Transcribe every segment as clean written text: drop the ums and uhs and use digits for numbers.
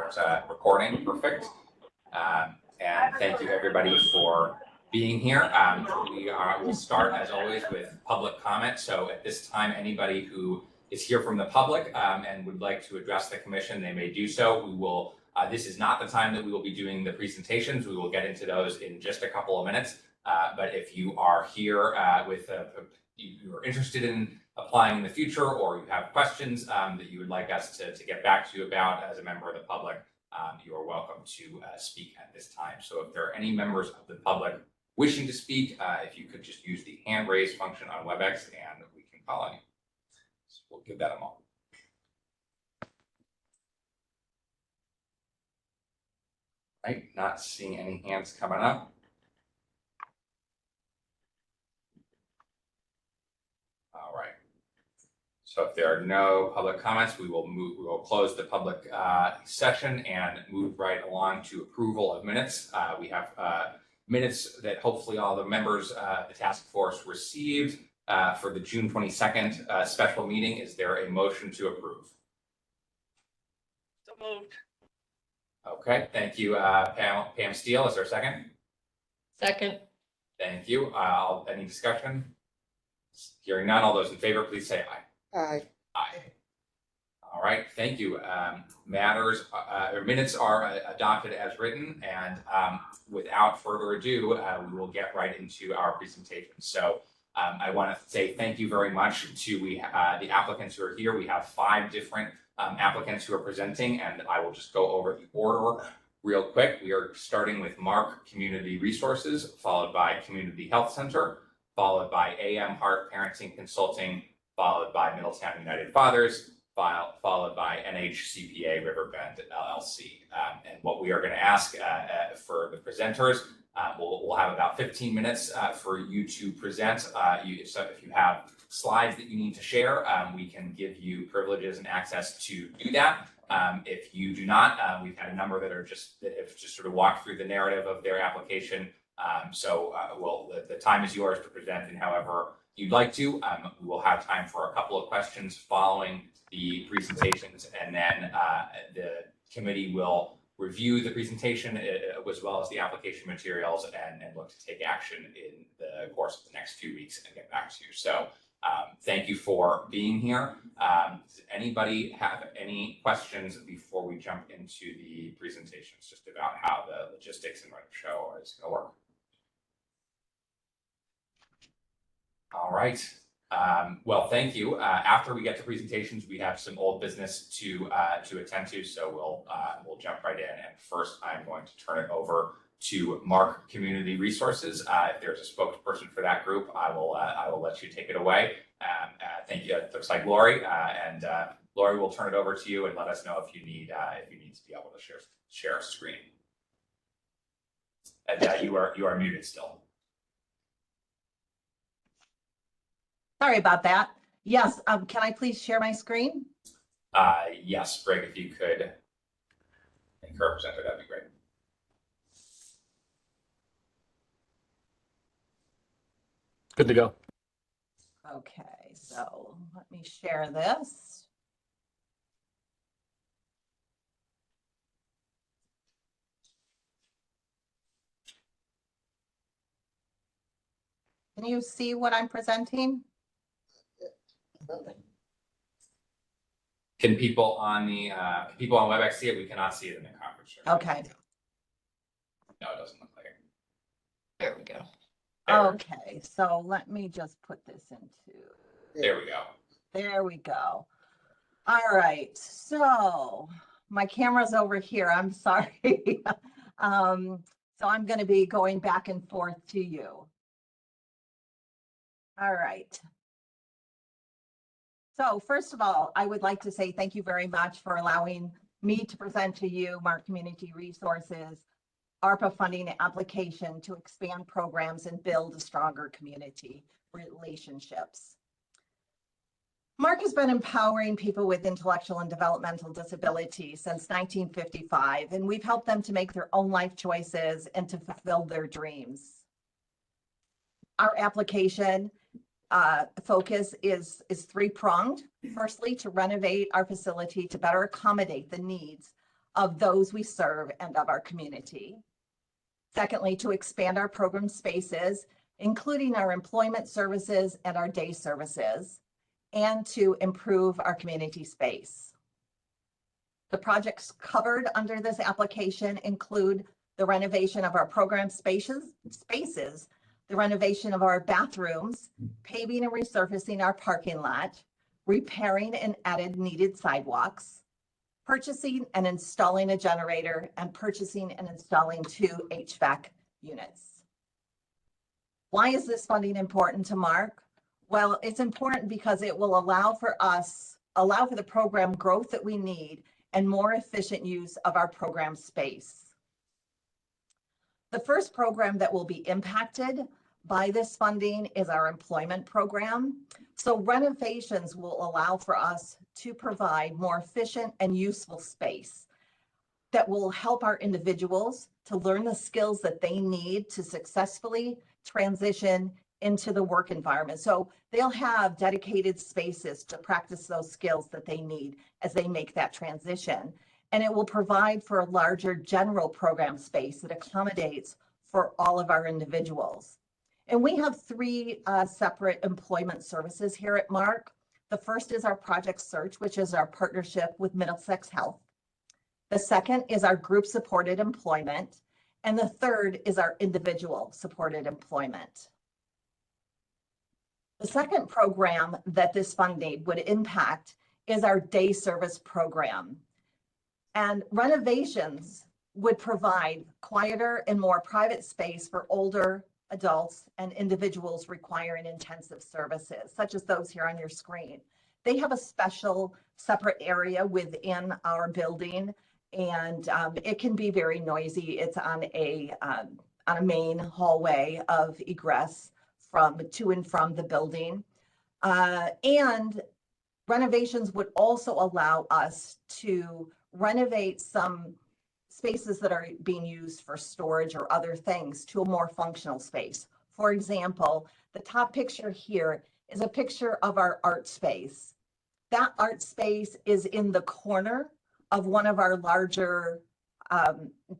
It's recording, perfect. And thank you everybody for being here. We'll start as always with public comment. So at this time, anybody who is here from the public and would like to address the commission, they may do so. We will. This is not the time that we will be doing the presentations. We will get into those in just a couple of minutes. But if you are here you are interested in applying in the future, or you have questions that you would like us to get back to you about as a member of the public, you are welcome to speak at this time. So if there are any members of the public wishing to speak, if you could just use the hand raise function on WebEx and we can call on you. So we'll give that a moment. Right, not seeing any hands coming up. All right. So if there are no public comments, we will close the public session and move right along to approval of minutes. We have minutes that hopefully all the members of the task force received for the June 22nd special meeting. Is there a motion to approve? So moved. Okay, thank you, Pam Steele. Is there a second? Second. Thank you. Any discussion? Hearing none, all those in favor, please say aye. Aye. Aye. All right, thank you. Minutes are adopted as written, and without further ado, we will get right into our presentation. So I want to say thank you very much to the applicants who are here. We have 5 different applicants who are presenting, and I will just go over the order real quick. We are starting with Mark Community Resources, followed by Community Health Center, followed by AM Heart Parenting Consulting, followed by Middletown United Fathers, followed by NHCPA Riverbend LLC. And what we are going to ask for the presenters, we'll have about 15 minutes for you to present. So if you have slides that you need to share, we can give you privileges and access to do that. If you do not, we've had a number that have just sort of walked through the narrative of their application. The time is yours to present in however you'd like to. We will have time for a couple of questions following the presentations, and then the committee will review the presentation as well as the application materials and look to take action in the course of the next few weeks and get back to you. So thank you for being here. Does anybody have any questions before we jump into the presentations, just about how the logistics and show is going to work? All right. Well, thank you. After we get to presentations, we have some old business to attend to, so we'll jump right in. And first, I'm going to turn it over to Mark Community Resources. If there's a spokesperson for that group, I will let you take it away. Thank you. It looks like Lori, and Lori will turn it over to you and let us know if you need to be able to share a screen. And you are muted still. Sorry about that. Yes, can I please share my screen? Yes, Greg, if you could make her presenter, that'd be great. Good to go. Okay, so let me share this. Can you see what I'm presenting? Can people on WebEx see it? We cannot see it in the conference room. Okay. No, it doesn't look like it. There we go. Okay, so let me just put this into. There we go. There we go. All right, so my camera's over here. I'm sorry. So I'm going to be going back and forth to you. All right. So first of all, I would like to say thank you very much for allowing me to present to you Mark Community Resources ARPA funding application to expand programs and build a stronger community relationships. Mark has been empowering people with intellectual and developmental disabilities since 1955, and we've helped them to make their own life choices and to fulfill their dreams. Our application focus is three-pronged. Firstly, to renovate our facility to better accommodate the needs of those we serve and of our community. Secondly, to expand our program spaces, including our employment services and our day services, and to improve our community space. The projects covered under this application include the renovation of our program spaces, the renovation of our bathrooms, paving and resurfacing our parking lot, repairing and added needed sidewalks, purchasing and installing a generator, and purchasing and installing 2 HVAC units. Why is this funding important to Mark? Well, it's important because it will allow for the program growth that we need and more efficient use of our program space. The first program that will be impacted by this funding is our employment program. So renovations will allow for us to provide more efficient and useful space that will help our individuals to learn the skills that they need to successfully transition into the work environment. So they'll have dedicated spaces to practice those skills that they need as they make that transition. And it will provide for a larger general program space that accommodates for all of our individuals. And we have 3 separate employment services here at Mark. The first is our Project Search, which is our partnership with Middlesex Health. The second is our group supported employment. And the third is our individual supported employment. The second program that this funding would impact is our day service program. And renovations would provide quieter and more private space for older adults and individuals requiring intensive services, such as those here on your screen. They have a special separate area within our building, and it can be very noisy. It's on a main hallway of egress to and from the building. And renovations would also allow us to renovate some spaces that are being used for storage or other things to a more functional space. For example, the top picture here is a picture of our art space. That art space is in the corner of one of our larger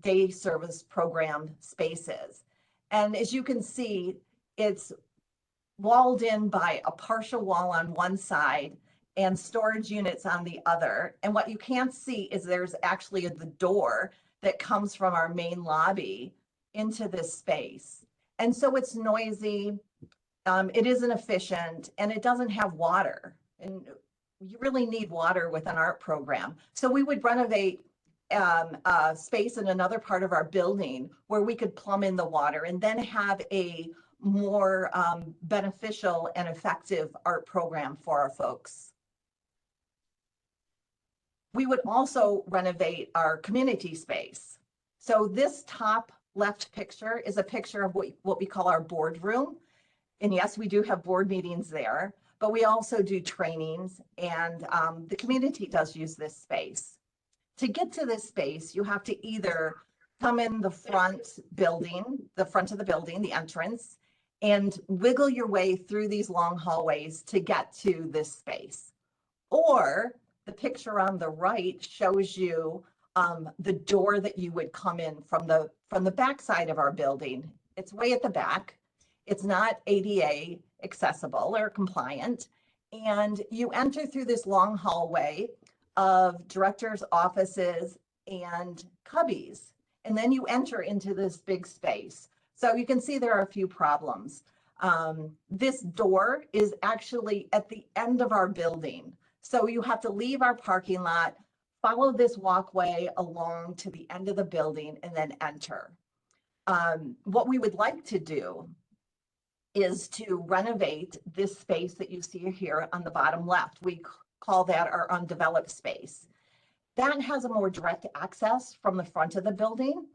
day service program spaces. And as you can see, it's walled in by a partial wall on one side and storage units on the other. And what you can't see is there's actually the door that comes from our main lobby into this space. And so it's noisy, it isn't efficient, and it doesn't have water. And you really need water with an art program. So we would renovate space in another part of our building where we could plumb in the water and then have a more beneficial and effective art program for our folks. We would also renovate our community space. So this top left picture is a picture of what we call our boardroom. And yes, we do have board meetings there, but we also do trainings, and the community does use this space. To get to this space, you have to either come in the front building, the front of the building, the entrance, and wiggle your way through these long hallways to get to this space. Or the picture on the right shows you the door that you would come in from the back side of our building. It's way at the back. It's not ADA accessible or compliant. And you enter through this long hallway of directors' offices and cubbies. And then you enter into this big space. So you can see there are a few problems. This door is actually at the end of our building. So you have to leave our parking lot, follow this walkway along to the end of the building, and then enter. What we would like to do is to renovate this space that you see here on the bottom left. We call that our undeveloped space. That has a more direct access from the front of the building,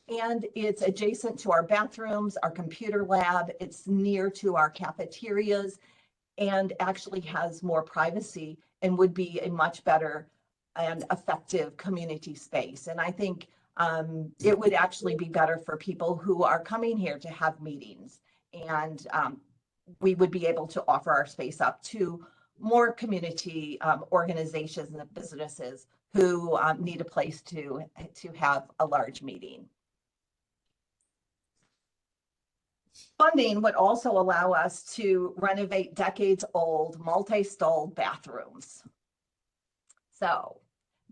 and it's adjacent to our bathrooms, our computer lab. It's near to our cafeterias, and actually has more privacy and would be a much better and effective community space. And I think it would actually be better for people who are coming here to have meetings, and we would be able to offer our space up to more community organizations and businesses who need a place to have a large meeting. Funding would also allow us to renovate decades-old multi-stall bathrooms. So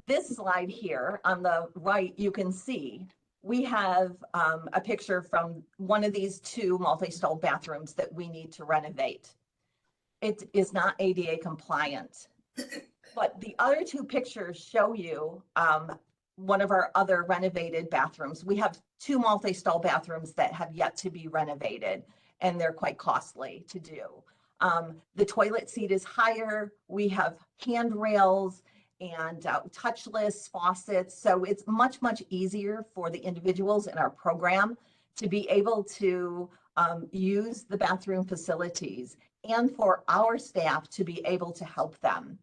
this slide here on the right, you can see we have a picture from one of these two multi-stall bathrooms that we need to renovate. It is not ADA compliant, but the other two pictures show you one of our other renovated bathrooms. We have two multi-stall bathrooms that have yet to be renovated, and they're quite costly to do. The toilet seat is higher. We have handrails and touchless faucets. So it's much, much easier for the individuals in our program to be able to use the bathroom facilities and for our staff to be able to help them.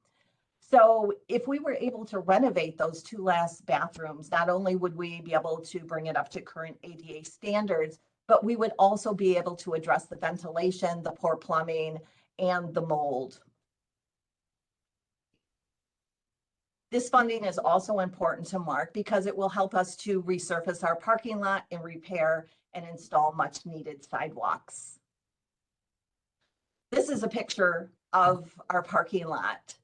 So if we were able to renovate those two last bathrooms, not only would we be able to bring it up to current ADA standards, but we would also be able to address the ventilation, the poor plumbing, and the mold. This funding is also important to Mark because it will help us to resurface our parking lot and repair and install much needed sidewalks. This is a picture of our parking lot.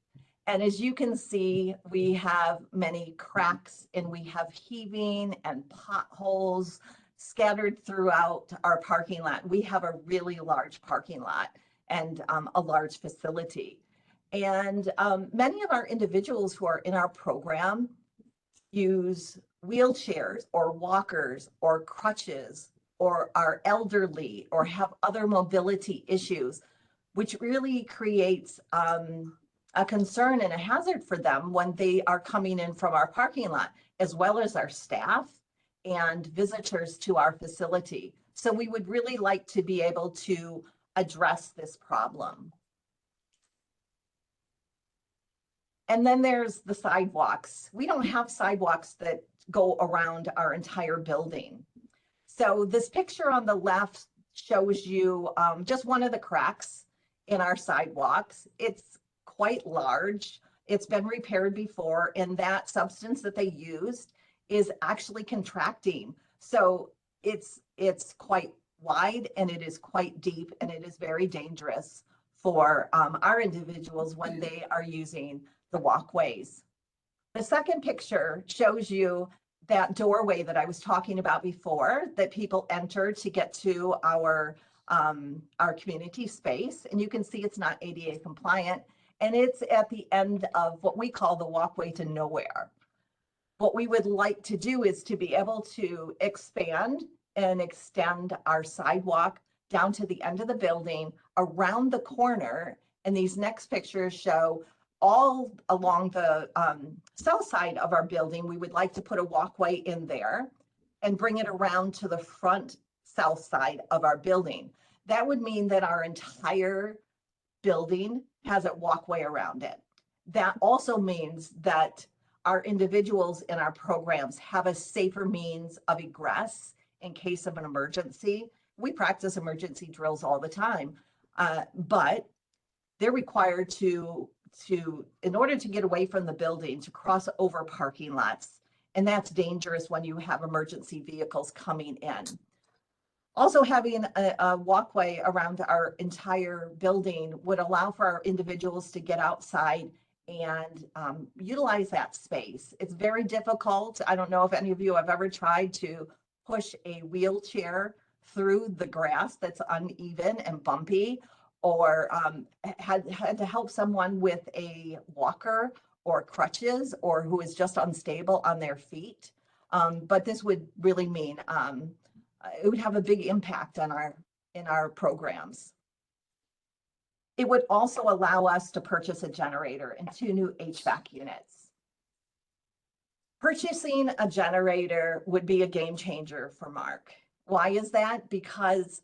And as you can see, we have many cracks and we have heaving and potholes scattered throughout our parking lot. We have a really large parking lot and a large facility. And many of our individuals who are in our program use wheelchairs or walkers or crutches or are elderly or have other mobility issues, which really creates a concern and a hazard for them when they are coming in from our parking lot, as well as our staff and visitors to our facility. So we would really like to be able to address this problem. And then there's the sidewalks. We don't have sidewalks that go around our entire building. So this picture on the left shows you just one of the cracks in our sidewalks. It's quite large. It's been repaired before, and that substance that they used is actually contracting. So it's quite wide and it is quite deep, and it is very dangerous for our individuals when they are using the walkways. The second picture shows you that doorway that I was talking about before that people enter to get to our community space. And you can see it's not ADA compliant, and it's at the end of what we call the walkway to nowhere. What we would like to do is to be able to expand and extend our sidewalk down to the end of the building, around the corner. And these next pictures show all along the south side of our building. We would like to put a walkway in there and bring it around to the front south side of our building. That would mean that our entire building has a walkway around it. That also means that our individuals in our programs have a safer means of egress in case of an emergency. We practice emergency drills all the time, but they're required to, in order to get away from the building, to cross over parking lots. And that's dangerous when you have emergency vehicles coming in. Also, having a walkway around our entire building would allow for our individuals to get outside and utilize that space. It's very difficult. I don't know if any of you have ever tried to push a wheelchair through the grass that's uneven and bumpy, or had to help someone with a walker or crutches, or who is just unstable on their feet. But this would really mean it would have a big impact on our programs. It would also allow us to purchase a generator and 2 new HVAC units. Purchasing a generator would be a game changer for Mark. Why is that? Because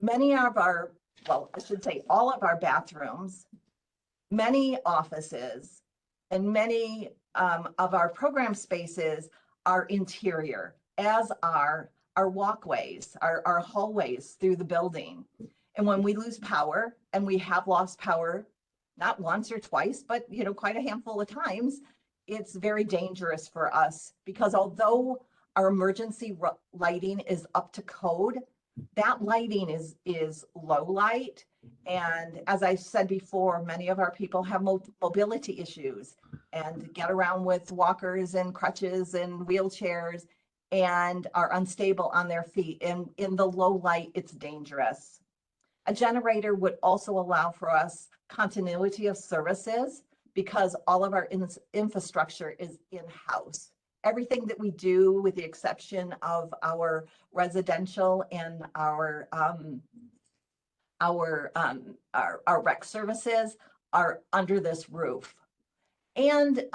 many of our, well, I should say all of our bathrooms, many offices, and many of our program spaces are interior, as are our walkways, our hallways through the building. And when we lose power, and we have lost power, not once or twice, but quite a handful of times, it's very dangerous for us because although our emergency lighting is up to code, that lighting is low light. And as I said before, many of our people have mobility issues and get around with walkers and crutches and wheelchairs and are unstable on their feet. And in the low light, it's dangerous. A generator would also allow for us continuity of services because all of our infrastructure is in-house. Everything that we do, with the exception of our residential and our rec services, are under this roof. And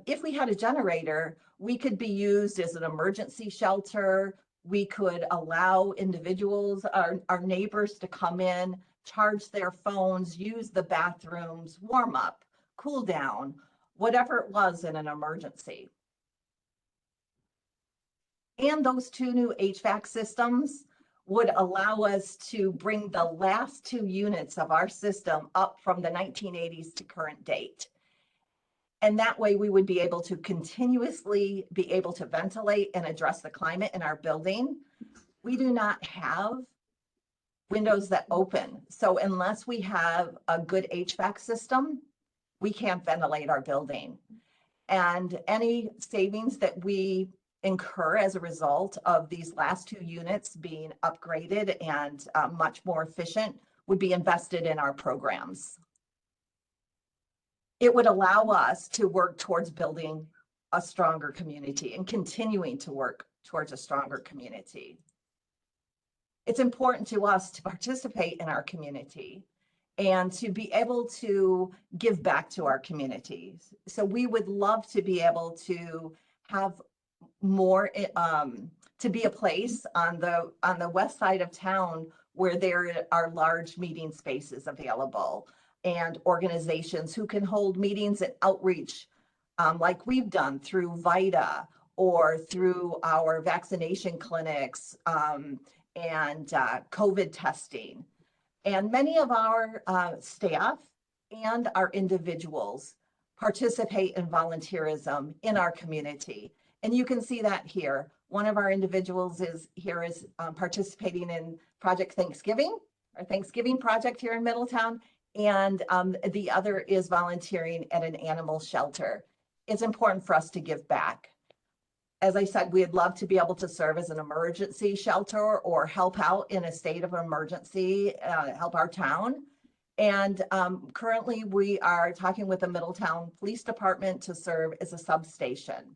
if we had a generator, we could be used as an emergency shelter. We could allow individuals, our neighbors, to come in, charge their phones, use the bathrooms, warm up, cool down, whatever it was in an emergency. And those 2 new HVAC systems would allow us to bring the last 2 units of our system up from the 1980s to current date. And that way we would be able to continuously be able to ventilate and address the climate in our building. We do not have windows that open. So unless we have a good HVAC system, we can't ventilate our building. And any savings that we incur as a result of these last 2 units being upgraded and much more efficient would be invested in our programs. It would allow us to work towards building a stronger community and continuing to work towards a stronger community. It's important to us to participate in our community and to be able to give back to our communities. So we would love to be able to have more, to be a place on the west side of town where there are large meeting spaces available and organizations who can hold meetings and outreach like we've done through VITA or through our vaccination clinics and COVID testing. And many of our staff and our individuals participate in volunteerism in our community. And you can see that here. One of our individuals is participating in Project Thanksgiving, our Thanksgiving project here in Middletown. And the other is volunteering at an animal shelter. It's important for us to give back. As I said, we'd love to be able to serve as an emergency shelter or help out in a state of emergency, help our town. And currently we are talking with the Middletown Police Department to serve as a substation.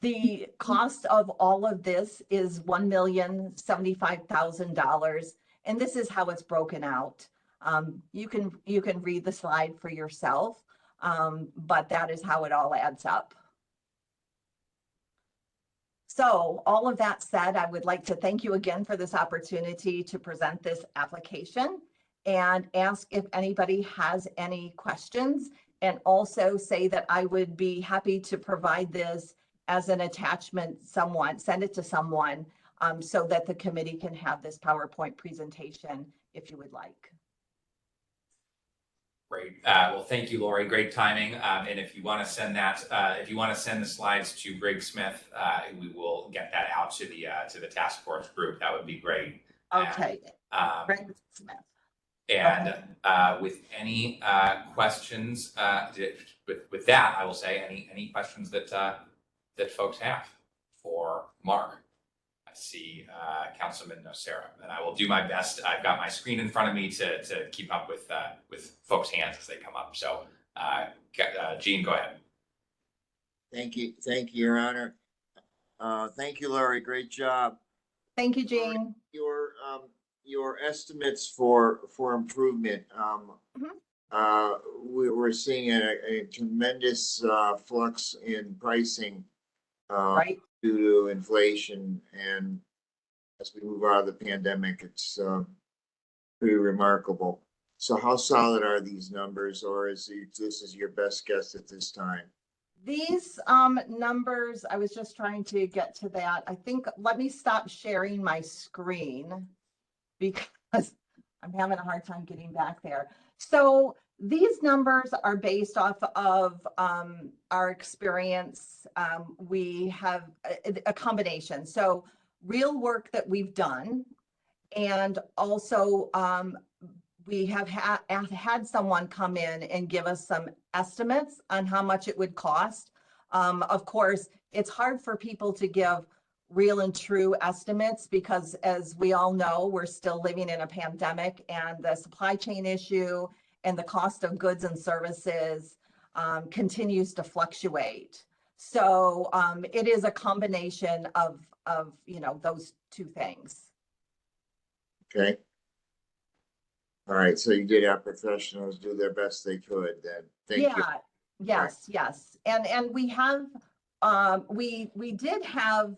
The cost of all of this is $1,075,000. And this is how it's broken out. You can read the slide for yourself, but that is how it all adds up. So all of that said, I would like to thank you again for this opportunity to present this application and ask if anybody has any questions, and also say that I would be happy to provide this as an attachment, send it to someone so that the committee can have this PowerPoint presentation if you would like. Great. Well, thank you, Lori. Great timing. And if you want to send that, if you want to send the slides to Greg Smith, we will get that out to the task force group. That would be great. Okay. And, Greg Smith. and with any questions, with that, I will say any questions that that folks have for Mark. I see Councilman Nocera, and I will do my best. I've got my screen in front of me to keep up with folks' hands as they come up. So, Gene, go ahead. Thank you, Your Honor. Thank you, Laurie. Great job. Thank you, Jean. Your estimates for improvement. We're seeing a tremendous flux in pricing. Right. Due to inflation, and as we move out of the pandemic, it's pretty remarkable. So how solid are these numbers, or is this your best guess at this time? These numbers, I was just trying to get to that. I think, let me stop sharing my screen because I'm having a hard time getting back there. So These numbers are based off of our experience. We have a combination. So real work that we've done, and also we have had someone come in and give us some estimates on how much it would cost. Of course, it's hard for people to give real and true estimates because, as we all know, we're still living in a pandemic, and the supply chain issue and the cost of goods and services continues to fluctuate. So it is a combination of those two things. Okay. All right, so you did have professionals do their best they could then. Thank you. Yes. And we have, we did have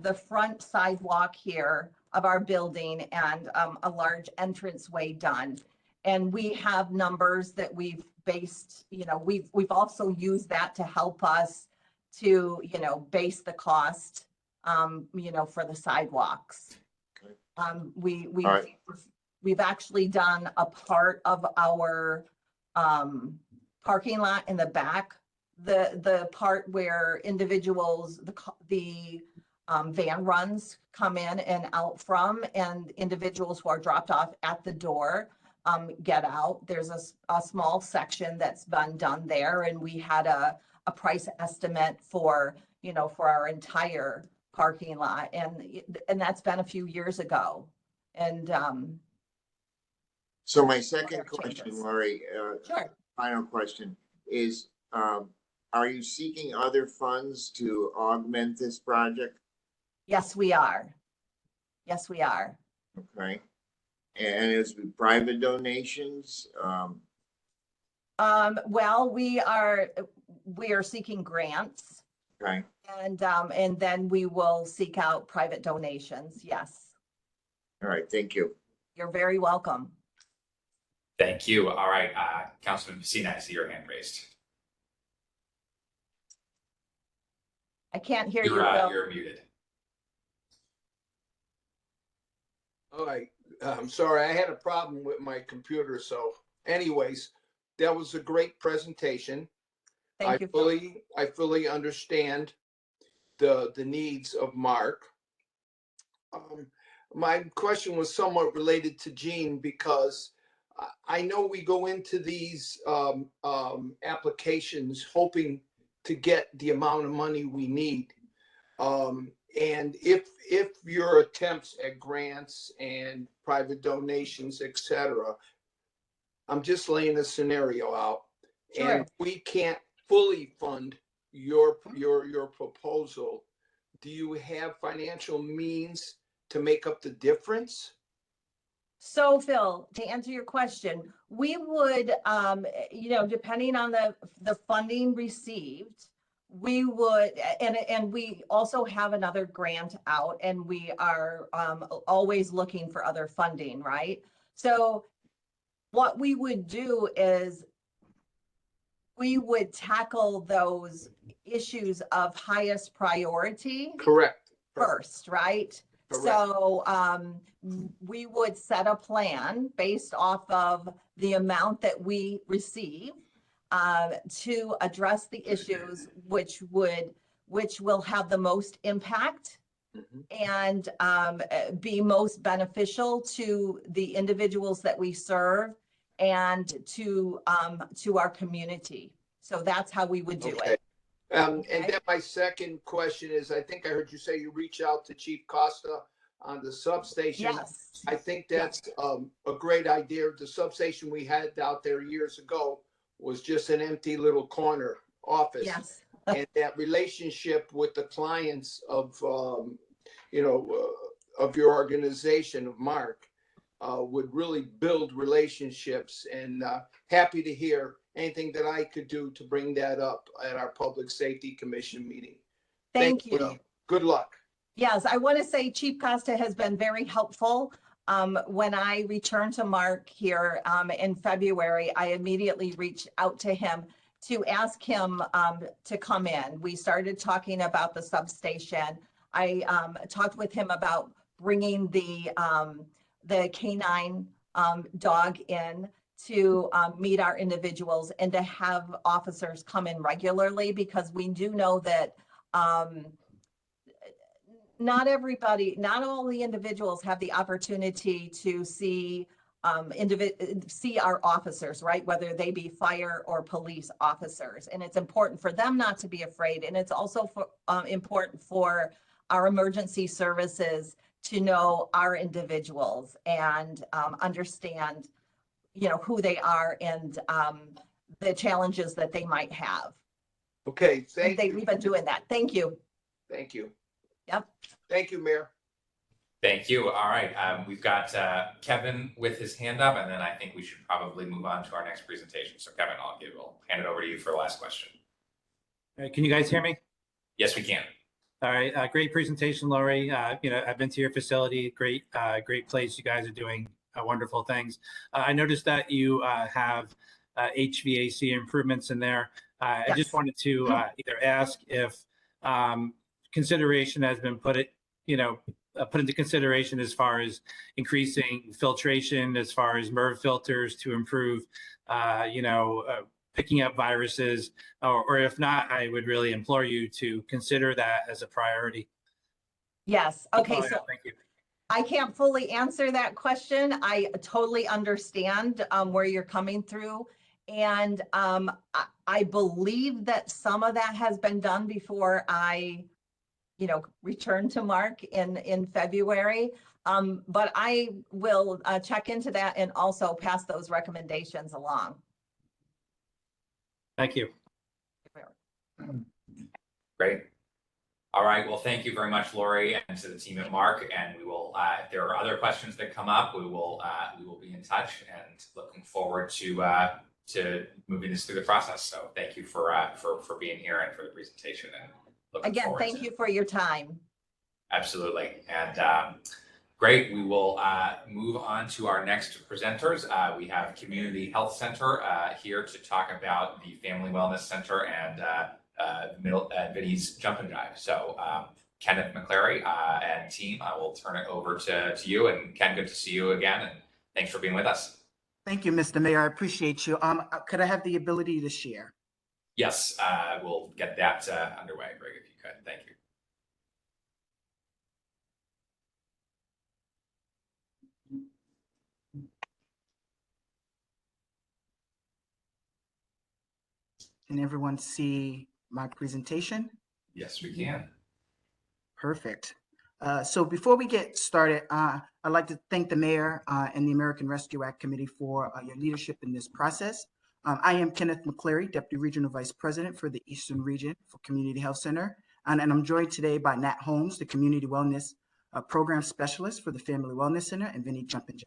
the front sidewalk here of our building and a large entranceway done. And we have numbers that we've based, we've also used that to help us to, base the cost, for the sidewalks. Okay. We've actually done a part of our parking lot in the back, the part where individuals, the van runs come in and out from, and individuals who are dropped off at the door get out. There's a small section that's been done there, and we had a price estimate for our entire parking lot, and that's been a few years ago. And so my second other question, changes. Lori, Sure. final question is, are you seeking other funds to augment this project? Yes, we are. Okay. And it's with private donations? Well, we are seeking grants, Okay. and then we will seek out private donations. Yes, All right, thank you. you're very welcome. Thank you. All right, Councilman Messina, I see your hand raised. I can't hear you, Bill. You're muted. All right, I'm sorry, I had a problem with my computer, so anyways, that was a great presentation. Thank you, Phil. I fully understand the needs of Mark. My question was somewhat related to Gene, because I know we go into these applications hoping to get the amount of money we need. And if your attempts at grants and private donations, et cetera, I'm just laying a scenario out. Sure. And we can't fully fund your proposal, do you have financial means to make up the difference? So Phil, to answer your question, we would, depending on the funding received, we would, and we also have another grant out, and we are always looking for other funding, right? So what we would do is we would tackle those issues of highest priority Correct. first, right? Correct. So we would set a plan based off of the amount that we receive to address the issues which will have the most impact and be most beneficial to the individuals that we serve and to our community. So that's how we would do it. And then my second question is, I think I heard you say you reach out to Chief Costa on the substation. Yes. I think that's a great idea. The substation we had out there years ago was just an empty little corner office. Yes. And that relationship with the clients of your organization, of Mark, would really build relationships, and happy to hear anything that I could do to bring that up at our Public Safety Commission meeting. Thank you. Good luck. Yes, I want to say Chief Costa has been very helpful. When I returned to Mark here in February, I immediately reached out to him to ask him to come in. We started talking about the substation. I talked with him about bringing the canine dog in to meet our individuals and to have officers come in regularly, because we do know that not all the individuals have the opportunity to see our officers, right? Whether they be fire or police officers. And it's important for them not to be afraid. And it's also important for our emergency services to know our individuals and understand, who they are and the challenges that they might have. Okay, thank you. We've been doing that. Thank you. Thank you. Yep. Thank you, Mayor. Thank you. All right, we've got Kevin with his hand up, and then I think we should probably move on to our next presentation. So Kevin, I'll hand it over to you for the last question. All right, can you guys hear me? Yes, we can. All right, great presentation, Lori. I've been to your facility. Great place. You guys are doing wonderful things. I noticed that you have HVAC improvements in there. I just wanted to either ask if consideration has been put into consideration as far as increasing filtration, as far as MERV filters to improve, picking up viruses, or if not, I would really implore you to consider that as a priority. Yes. Okay. So Thank you. I can't fully answer that question. I totally understand where you're coming through. And I believe that some of that has been done before I returned to Mark in February. But I will check into that and also pass those recommendations along. Thank you. Great. All right. Well, thank you very much, Lori, and to the team at Mark. And we will, if there are other questions that come up, we will be in touch and looking forward to moving this through the process. So thank you for being here and for the presentation. And looking Again, forward thank you for your time. Absolutely. And great. We will move on to our next presenters. We have Community Health Center here to talk about the Family Wellness Center and Vinny's Jump and Jive. So Kenneth McClary and team, I will turn it over to you. And Ken, good to see you again. And thanks for being with us. Thank you, Mr. Mayor. I appreciate you. Could I have the ability to share? Yes, we'll get that underway, Greg, if you could. Thank you. Can everyone see my presentation? Yes, we can. Perfect. So before we get started, I'd like to thank the mayor and the American Rescue Act Committee for your leadership in this process. I am Kenneth McClary, Deputy Regional Vice President for the Eastern Region for Community Health Center. And I'm joined today by Nat Holmes, the Community Wellness Program Specialist for the Family Wellness Center, and Vinny Jump and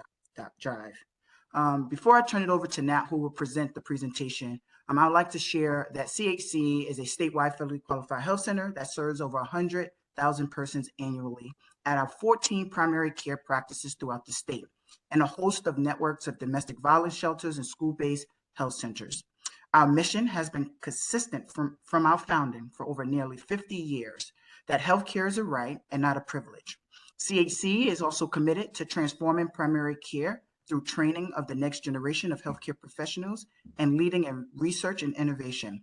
Jive. Before I turn it over to Nat, who will present the presentation, I'd like to share that CHC is a statewide federally qualified health center that serves over 100,000 persons annually at our 14 primary care practices throughout the state and a host of networks of domestic violence shelters and school-based health centers. Our mission has been consistent from our founding for over nearly 50 years, that healthcare is a right and not a privilege. CHC is also committed to transforming primary care through training of the next generation of healthcare professionals and leading in research and innovation.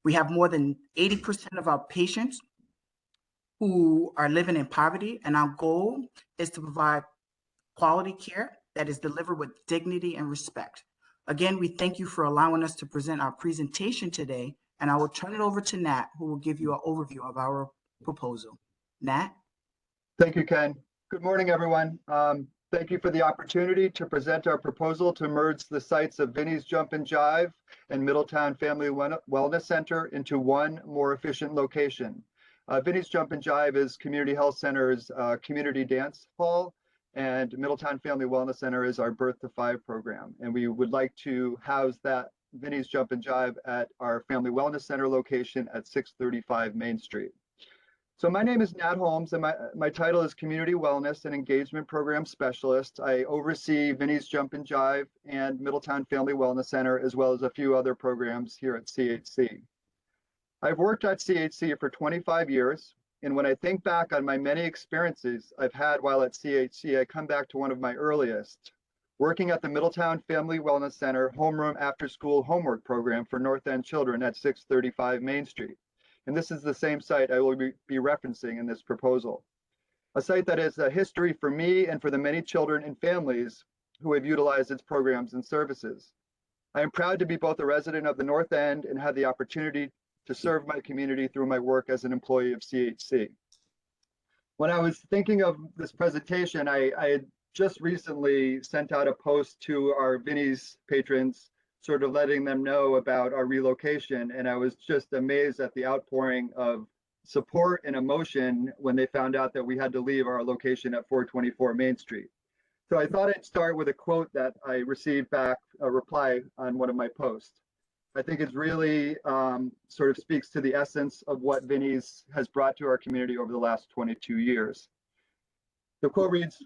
We have more than 80% of our patients who are living in poverty, and our goal is to provide quality care that is delivered with dignity and respect. Again, we thank you for allowing us to present our presentation today, and I will turn it over to Nat, who will give you an overview of our proposal. Nat? Thank you, Ken. Good morning, everyone. Thank you for the opportunity to present our proposal to merge the sites of Vinny's Jump and Jive and Middletown Family Wellness Center into one more efficient location. Vinny's Jump and Jive is Community Health Center's community dance hall, and Middletown Family Wellness Center is our Birth to 5 program. And we would like to house that Vinny's Jump and Jive at our Family Wellness Center location at 635 Main Street. So my name is Nat Holmes, and my title is Community Wellness and Engagement Program Specialist. I oversee Vinny's Jump and Jive and Middletown Family Wellness Center, as well as a few other programs here at CHC. I've worked at CHC for 25 years, and when I think back on my many experiences I've had while at CHC, I come back to one of my earliest, working at the Middletown Family Wellness Center homeroom after-school homework program for North End children at 635 Main Street. And this is the same site I will be referencing in this proposal. A site that is a history for me and for the many children and families who have utilized its programs and services. I am proud to be both a resident of the North End and have the opportunity to serve my community through my work as an employee of CHC. When I was thinking of this presentation, I had just recently sent out a post to our Vinnie's patrons, sort of letting them know about our relocation. And I was just amazed at the outpouring of support and emotion when they found out that we had to leave our location at 424 Main Street. So I thought I'd start with a quote that I received back, a reply on one of my posts. I think it really sort of speaks to the essence of what Vinnie's has brought to our community over the last 22 years. The quote reads,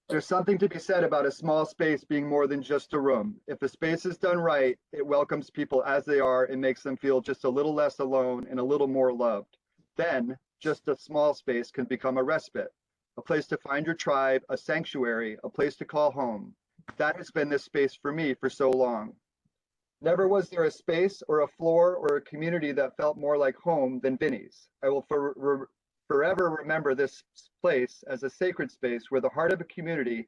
"There's something to be said about a small space being more than just a room. If a space is done right, it welcomes people as they are and makes them feel just a little less alone and a little more loved. Then, just a small space can become a respite, a place to find your tribe, a sanctuary, a place to call home. That has been this space for me for so long. Never was there a space or a floor or a community that felt more like home than Vinnie's. I will forever remember this place as a sacred space where the heart of a community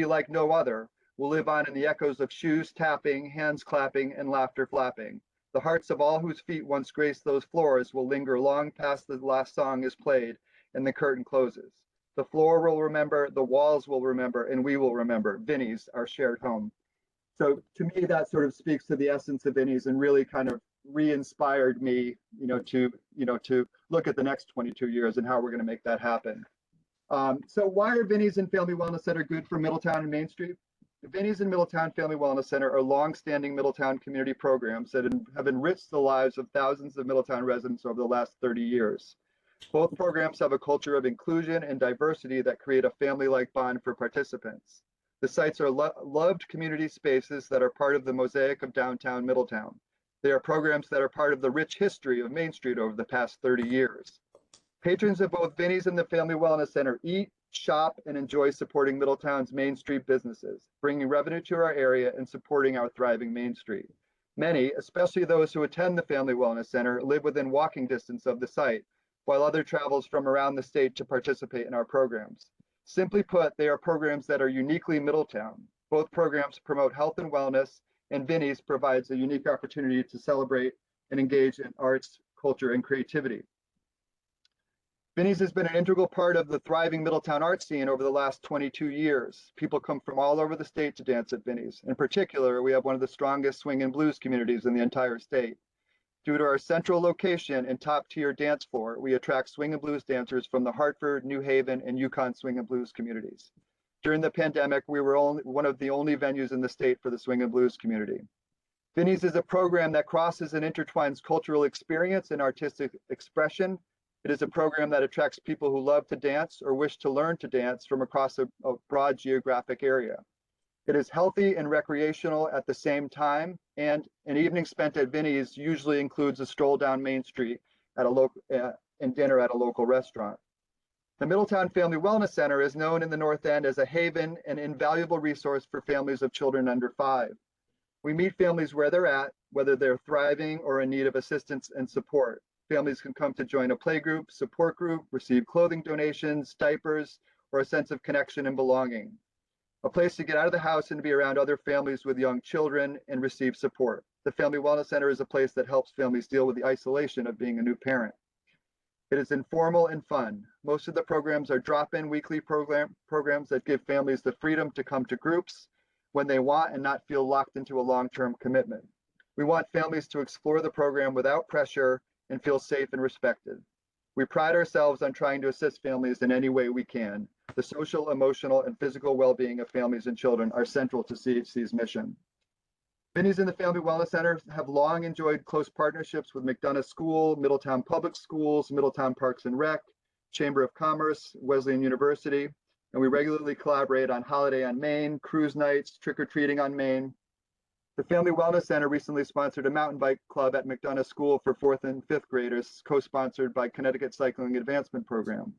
like no other, will live on in the echoes of shoes tapping, hands clapping, and laughter flapping. The hearts of all whose feet once graced those floors will linger long past the last song is played and the curtain closes. The floor will remember, the walls will remember, and we will remember Vinnie's, our shared home." So to me, that sort of speaks to the essence of Vinnie's and really kind of re-inspired me, to look at the next 22 years and how we're going to make that happen. So why are Vinnie's and Family Wellness Center good for Middletown and Main Street? The Vinnie's and Middletown Family Wellness Center are long-standing Middletown community programs that have enriched the lives of thousands of Middletown residents over the last 30 years. Both programs have a culture of inclusion and diversity that create a family-like bond for participants. The sites are loved community spaces that are part of the mosaic of downtown Middletown. They are programs that are part of the rich history of Main Street over the past 30 years. Patrons of both Vinnie's and the Family Wellness Center eat, shop, and enjoy supporting Middletown's Main Street businesses, bringing revenue to our area and supporting our thriving Main Street. Many, especially those who attend the Family Wellness Center, live within walking distance of the site, while others travel from around the state to participate in our programs. Simply put, they are programs that are uniquely Middletown. Both programs promote health and wellness, and Vinnie's provides a unique opportunity to celebrate and engage in arts, culture, and creativity. Vinnie's has been an integral part of the thriving Middletown art scene over the last 22 years. People come from all over the state to dance at Vinnie's. In particular, we have one of the strongest swing and blues communities in the entire state. Due to our central location and top-tier dance floor, we attract swing and blues dancers from the Hartford, New Haven, and Yukon swing and blues communities. During the pandemic, we were one of the only venues in the state for the swing and blues community. Vinnie's is a program that crosses and intertwines cultural experience and artistic expression. It is a program that attracts people who love to dance or wish to learn to dance from across a broad geographic area. It is healthy and recreational at the same time, and an evening spent at Vinnie's usually includes a stroll down Main Street at and dinner at a local restaurant. The Middletown Family Wellness Center is known in the North End as a haven and invaluable resource for families of children under 5. We meet families where they're at, whether they're thriving or in need of assistance and support. Families can come to join a playgroup, support group, receive clothing donations, diapers, or a sense of connection and belonging. A place to get out of the house and be around other families with young children and receive support. The Family Wellness Center is a place that helps families deal with the isolation of being a new parent. It is informal and fun. Most of the programs are drop-in weekly programs that give families the freedom to come to groups when they want and not feel locked into a long-term commitment. We want families to explore the program without pressure and feel safe and respected. We pride ourselves on trying to assist families in any way we can. The social, emotional, and physical well-being of families and children are central to CHC's mission. Vinnie's and the Family Wellness Center have long enjoyed close partnerships with McDonough School, Middletown Public Schools, Middletown Parks and Rec, Chamber of Commerce, Wesleyan University, and we regularly collaborate on Holiday on Main, cruise nights, trick-or-treating on Main. The Family Wellness Center recently sponsored a mountain bike club at McDonough School for 4th and 5th graders, co-sponsored by Connecticut Cycling Advancement Program.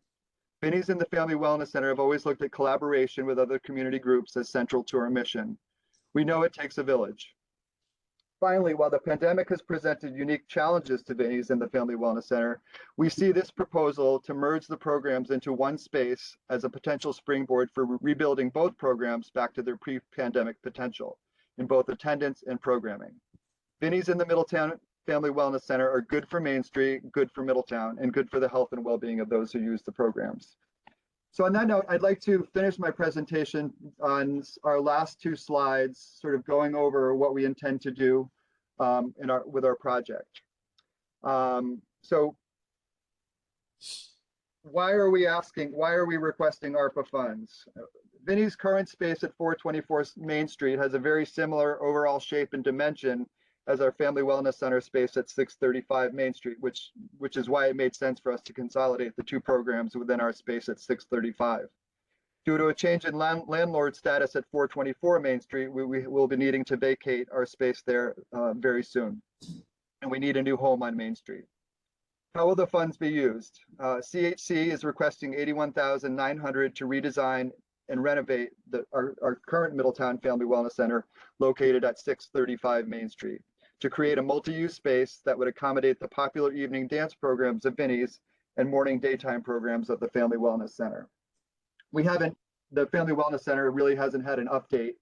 Vinnie's and the Family Wellness Center have always looked at collaboration with other community groups as central to our mission. We know it takes a village. Finally, while the pandemic has presented unique challenges to Vinnie's and the Family Wellness Center, we see this proposal to merge the programs into one space as a potential springboard for rebuilding both programs back to their pre-pandemic potential in both attendance and programming. Vinnie's and the Middletown Family Wellness Center are good for Main Street, good for Middletown, and good for the health and well-being of those who use the programs. So on that note, I'd like to finish my presentation on our last two slides, sort of going over what we intend to do with our project. So why are we requesting ARPA funds? Vinnie's current space at 424 Main Street has a very similar overall shape and dimension as our Family Wellness Center space at 635 Main Street, which is why it made sense for us to consolidate the two programs within our space at 635. Due to a change in landlord status at 424 Main Street, we will be needing to vacate our space there very soon. And we need a new home on Main Street. How will the funds be used? CHC is requesting $81,900 to redesign and renovate our current Middletown Family Wellness Center located at 635 Main Street to create a multi-use space that would accommodate the popular evening dance programs of Vinnie's and morning daytime programs of the Family Wellness Center. The Family Wellness Center really hasn't had an update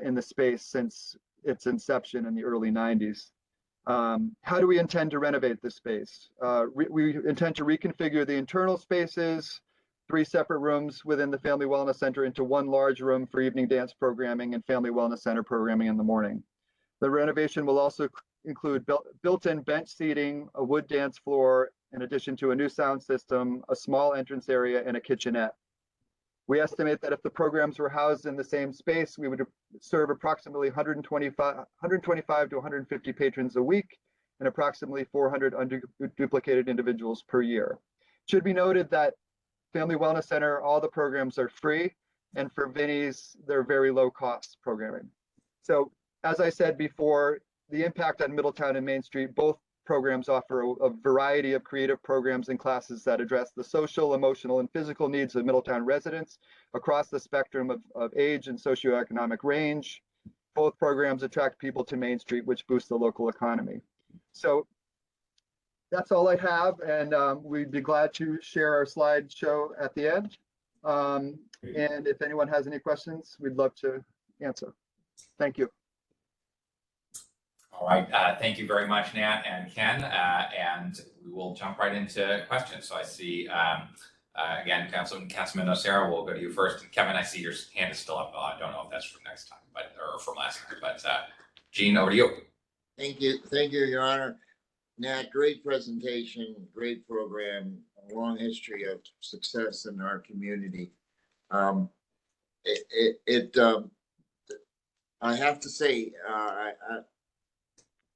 in the space since its inception in the early 90s. How do we intend to renovate the space? We intend to reconfigure the internal spaces, 3 separate rooms within the Family Wellness Center into one large room for evening dance programming and Family Wellness Center programming in the morning. The renovation will also include built-in bench seating, a wood dance floor, in addition to a new sound system, a small entrance area, and a kitchenette. We estimate that if the programs were housed in the same space, we would serve approximately 125 to 150 patrons a week and approximately 400 unduplicated individuals per year. It should be noted that Family Wellness Center, all the programs are free, and for Vinnie's, they're very low cost programming. So as I said before, the impact on Middletown and Main Street, both programs offer a variety of creative programs and classes that address the social, emotional, and physical needs of Middletown residents across the spectrum of age and socioeconomic range. Both programs attract people to Main Street, which boosts the local economy. So that's all I have, and we'd be glad to share our slideshow at the end. And if anyone has any questions, we'd love to answer. Thank you. All right, thank you very much, Nat and Ken, and we will jump right into questions. So I see, again, Councilman Nocera, we'll go to you first. And Kevin, I see your hand is still up. I don't know if that's from next time, or from last time, but Gene, over to you. Thank you, Your Honor. Nat, great presentation, great program, a long history of success in our community. I have to say,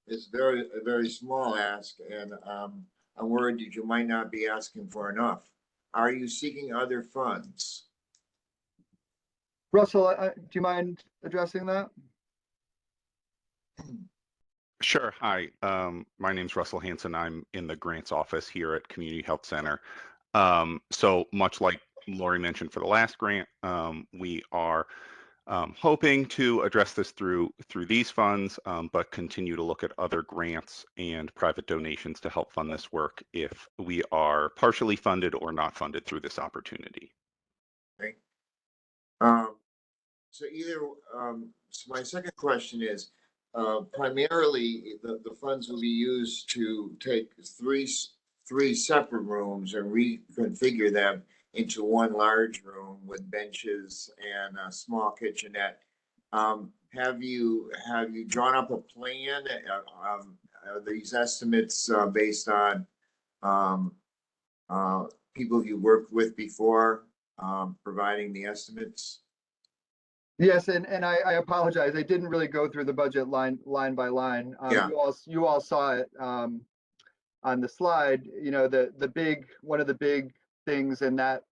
it's a very small ask, and I'm worried that you might not be asking for enough. Are you seeking other funds? Russell, do you mind addressing that? Sure. Hi, my name's Russell Hanson. I'm in the grants office here at Community Health Center. So much like Lori mentioned for the last grant, we are hoping to address this through these funds, but continue to look at other grants and private donations to help fund this work if we are partially funded or not funded through this opportunity. Okay. So my second question is, primarily the funds will be used to take three separate rooms and reconfigure them into one large room with benches and a small kitchenette. Have you drawn up a plan? Are these estimates based on people you worked with before providing the estimates? Yes, and I apologize. I didn't really go through the budget line by line. Yeah. You all saw it on the slide. You know, one of the big things in that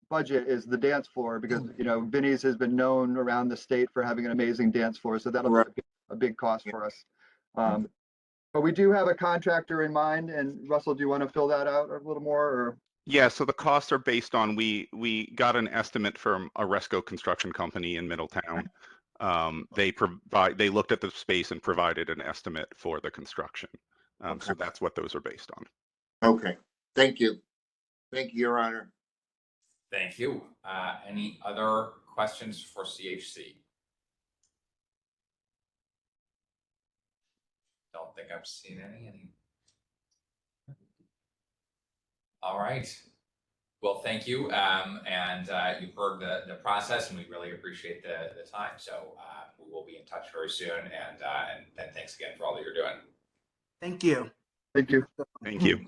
budget is the dance floor, because Vinnie's has been known around the state for having an amazing dance floor, so that'll be a big cost for us. But we do have a contractor in mind. And Russell, do you want to fill that out a little more? Or Yeah, so the costs are based on, we got an estimate from a Resco construction company in Middletown. They looked at the space and provided an estimate for the construction. So that's what those are based on. Okay, thank you. Thank you, Your Honor. Thank you. Any other questions for CHC? Don't think I've seen any. All right. Well, thank you. And you've heard the process, and we really appreciate the time. So we will be in touch very soon. And thanks again for all that you're doing. Thank you. Thank you. Thank you.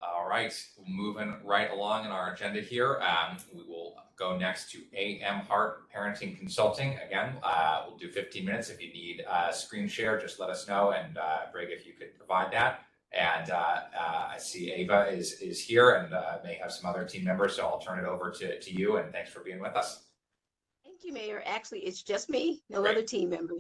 All right, moving right along in our agenda here, we will go next to AM Hart Parenting Consulting. Again, we'll do 15 minutes. If you need a screen share, just let us know, and Brig, if you could provide that. And I see Ava is here and may have some other team members, so I'll turn it over to you, and thanks for being with us. Thank you, Mayor. Actually, it's just me, no Great. other team member.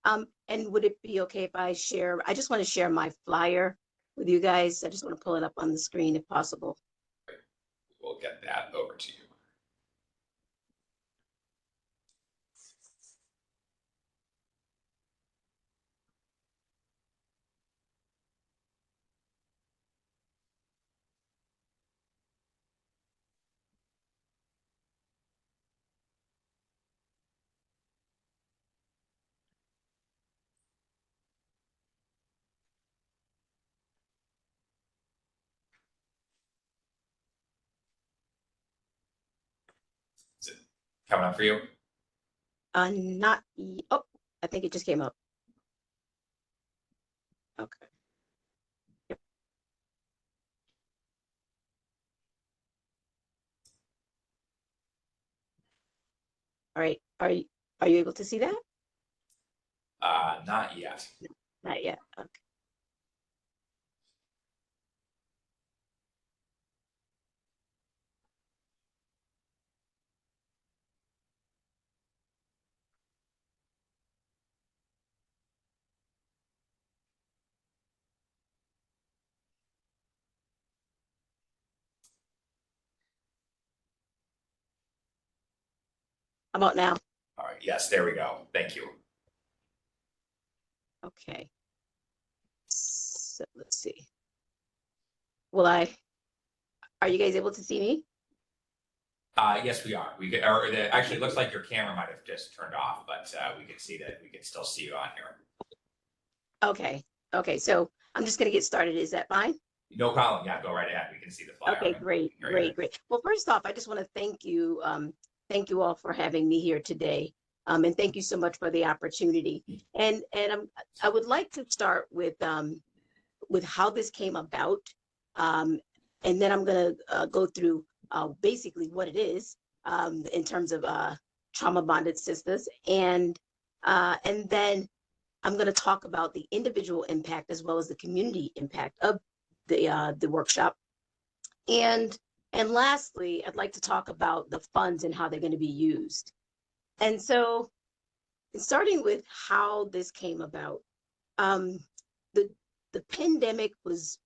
And would it be okay if I share, I just want to share my flyer with you guys. I just want to pull it up on the screen if possible. We'll get that over to you. Is it coming up for you? Oh, I think it just came up. Okay. Yep. All right. Are you able to see that? Not yet. Not yet. Okay. How about now? All right. Yes, there we go. Thank you. Okay. So let's see. Are you guys able to see me? Yes, we are. Actually, it looks like your camera might have just turned off, but we can see that we can still see you on here. Okay. Okay. So I'm just going to get started. Is that fine? No problem. Yeah, go right ahead. We can see the flyer. Okay, great, great, great. Well, first off, I just want to thank you all for having me here today. And thank you so much for the opportunity. And I would like to start with how this came about. And then I'm going to go through basically what it is in terms of trauma bonded sisters. And then I'm going to talk about the individual impact as well as the community impact of the workshop. And lastly, I'd like to talk about the funds and how they're going to be used. And so starting with how this came about, the pandemic was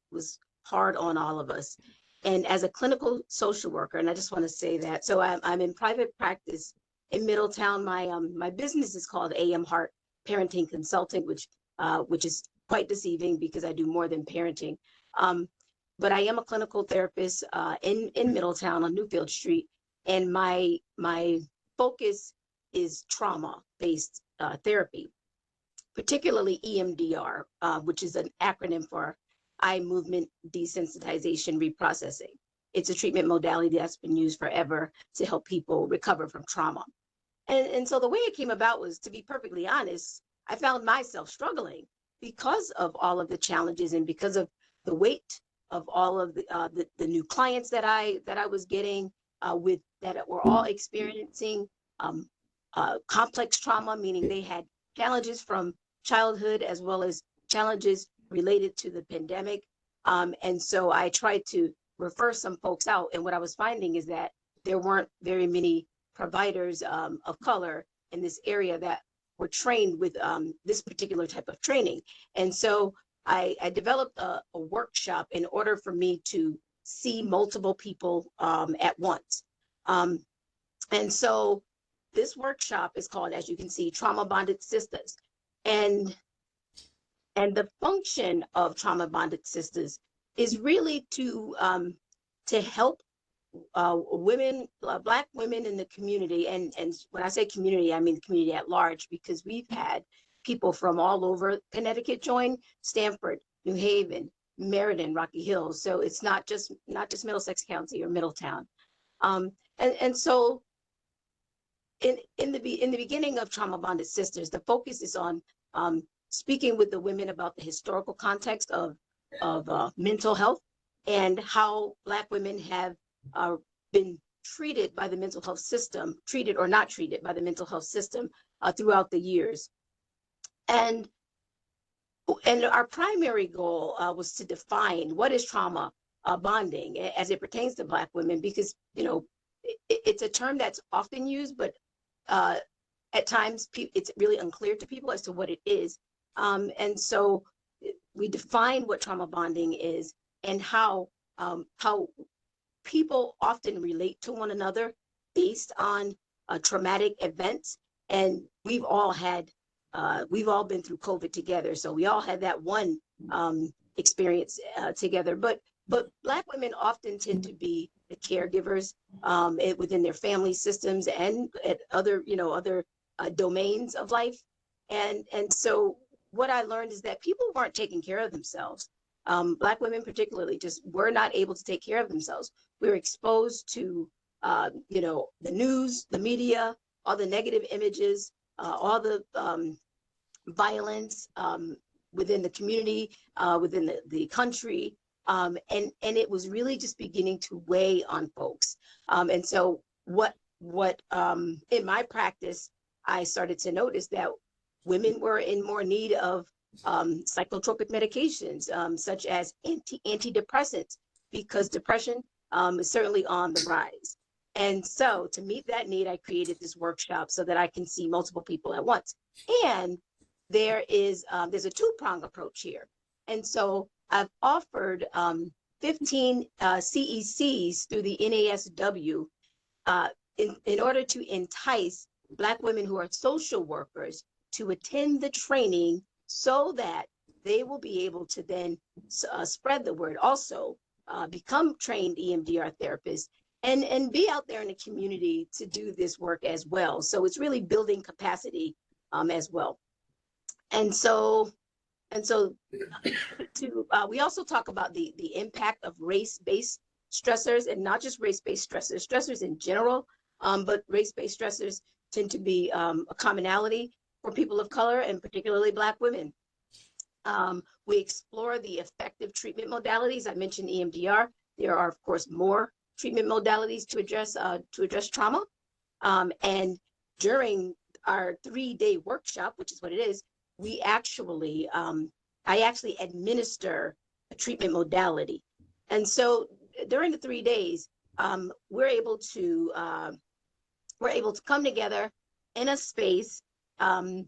hard on all of us. And as a clinical social worker, and I just want to say that, so I'm in private practice in Middletown. My business is called AM Hart Parenting Consulting, which is quite deceiving because I do more than parenting. But I am a clinical therapist in Middletown on Newfield Street, and my focus is trauma-based therapy, particularly EMDR, which is an acronym for eye movement desensitization reprocessing. It's a treatment modality that's been used forever to help people recover from trauma. And so the way it came about was, to be perfectly honest, I found myself struggling because of all of the challenges and because of the weight of all of the new clients that I was getting that were all experiencing complex trauma, meaning they had challenges from childhood as well as challenges related to the pandemic. And so I tried to refer some folks out. And what I was finding is that there weren't very many providers of color in this area that were trained with this particular type of training. And so I developed a workshop in order for me to see multiple people at once. And so this workshop is called, as you can see, Trauma Bonded Sisters. And the function of Trauma Bonded Sisters is really to help women, Black women in the community. And when I say community, I mean the community at large, because we've had people from all over Connecticut join: Stamford, New Haven, Meriden, Rocky Hills. So it's not just Middlesex County or Middletown. And so in the beginning of Trauma Bonded Sisters, the focus is on speaking with the women about the historical context of mental health and how Black women have been treated by the mental health system, treated or not treated by the mental health system throughout the years. And our primary goal was to define what is trauma bonding as it pertains to Black women, because, you know, it's a term that's often used, but at times it's really unclear to people as to what it is. And so we define what trauma bonding is and how people often relate to one another based on traumatic events. And we've all been through COVID together. So we all had that one experience together. But Black women often tend to be the caregivers within their family systems and at other domains of life. And so what I learned is that people weren't taking care of themselves. Black women particularly just were not able to take care of themselves. We were exposed to, the news, the media, all the negative images, all the violence within the community, within the country. And it was really just beginning to weigh on folks. And so what in my practice, I started to notice that women were in more need of psychotropic medications, such as antidepressants, because depression is certainly on the rise. And so to meet that need, I created this workshop so that I can see multiple people at once. And there's a two-prong approach here. And so I've offered 15 CECs through the NASW in order to entice Black women who are social workers to attend the training so that they will be able to then spread the word, also become trained EMDR therapists and be out there in the community to do this work as well. So it's really building capacity as well. And so we also talk about the impact of race-based stressors, and not just race-based stressors in general, but race-based stressors tend to be a commonality for people of color, and particularly Black women. We explore the effective treatment modalities. I mentioned EMDR. There are, of course, more treatment modalities to address trauma. And during our 3-day workshop, which is what it is, we actually, I actually administer a treatment modality. And so during the 3 days, we're able to come together in a space and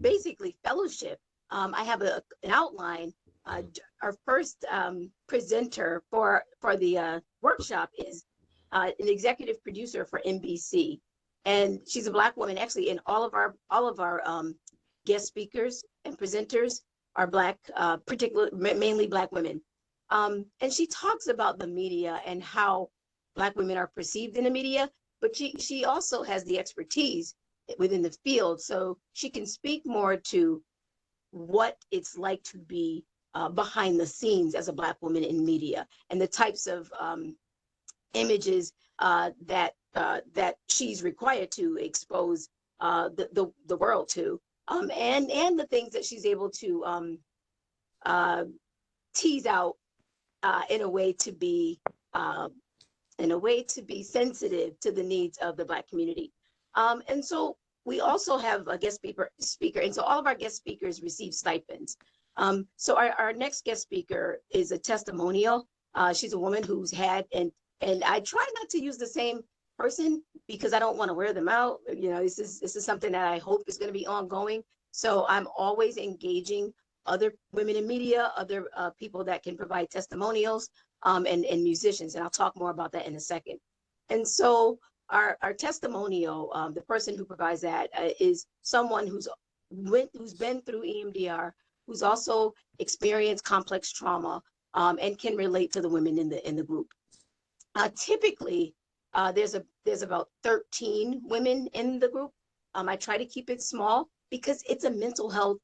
basically fellowship. I have an outline. Our first presenter for the workshop is an executive producer for NBC, and she's a Black woman. Actually, in all of our guest speakers and presenters are Black, mainly Black women. And she talks about the media and how Black women are perceived in the media, but she also has the expertise within the field, so she can speak more to what it's like to be behind the scenes as a Black woman in media, and the types of images that she's required to expose the world to, and the things that she's able to tease out in a way to be sensitive to the needs of the Black community. And so we also have a guest speaker, and so all of our guest speakers receive stipends. So our next guest speaker is a testimonial. She's a woman who's had, and I try not to use the same person because I don't want to wear them out. You know, this is something that I hope is going to be ongoing. So I'm always engaging other women in media, other people that can provide testimonials, and musicians. And I'll talk more about that in a second. And so our testimonial, the person who provides that is someone who's been through EMDR, who's also experienced complex trauma, and can relate to the women in the group. Typically, there's about 13 women in the group. I try to keep it small because it's a mental health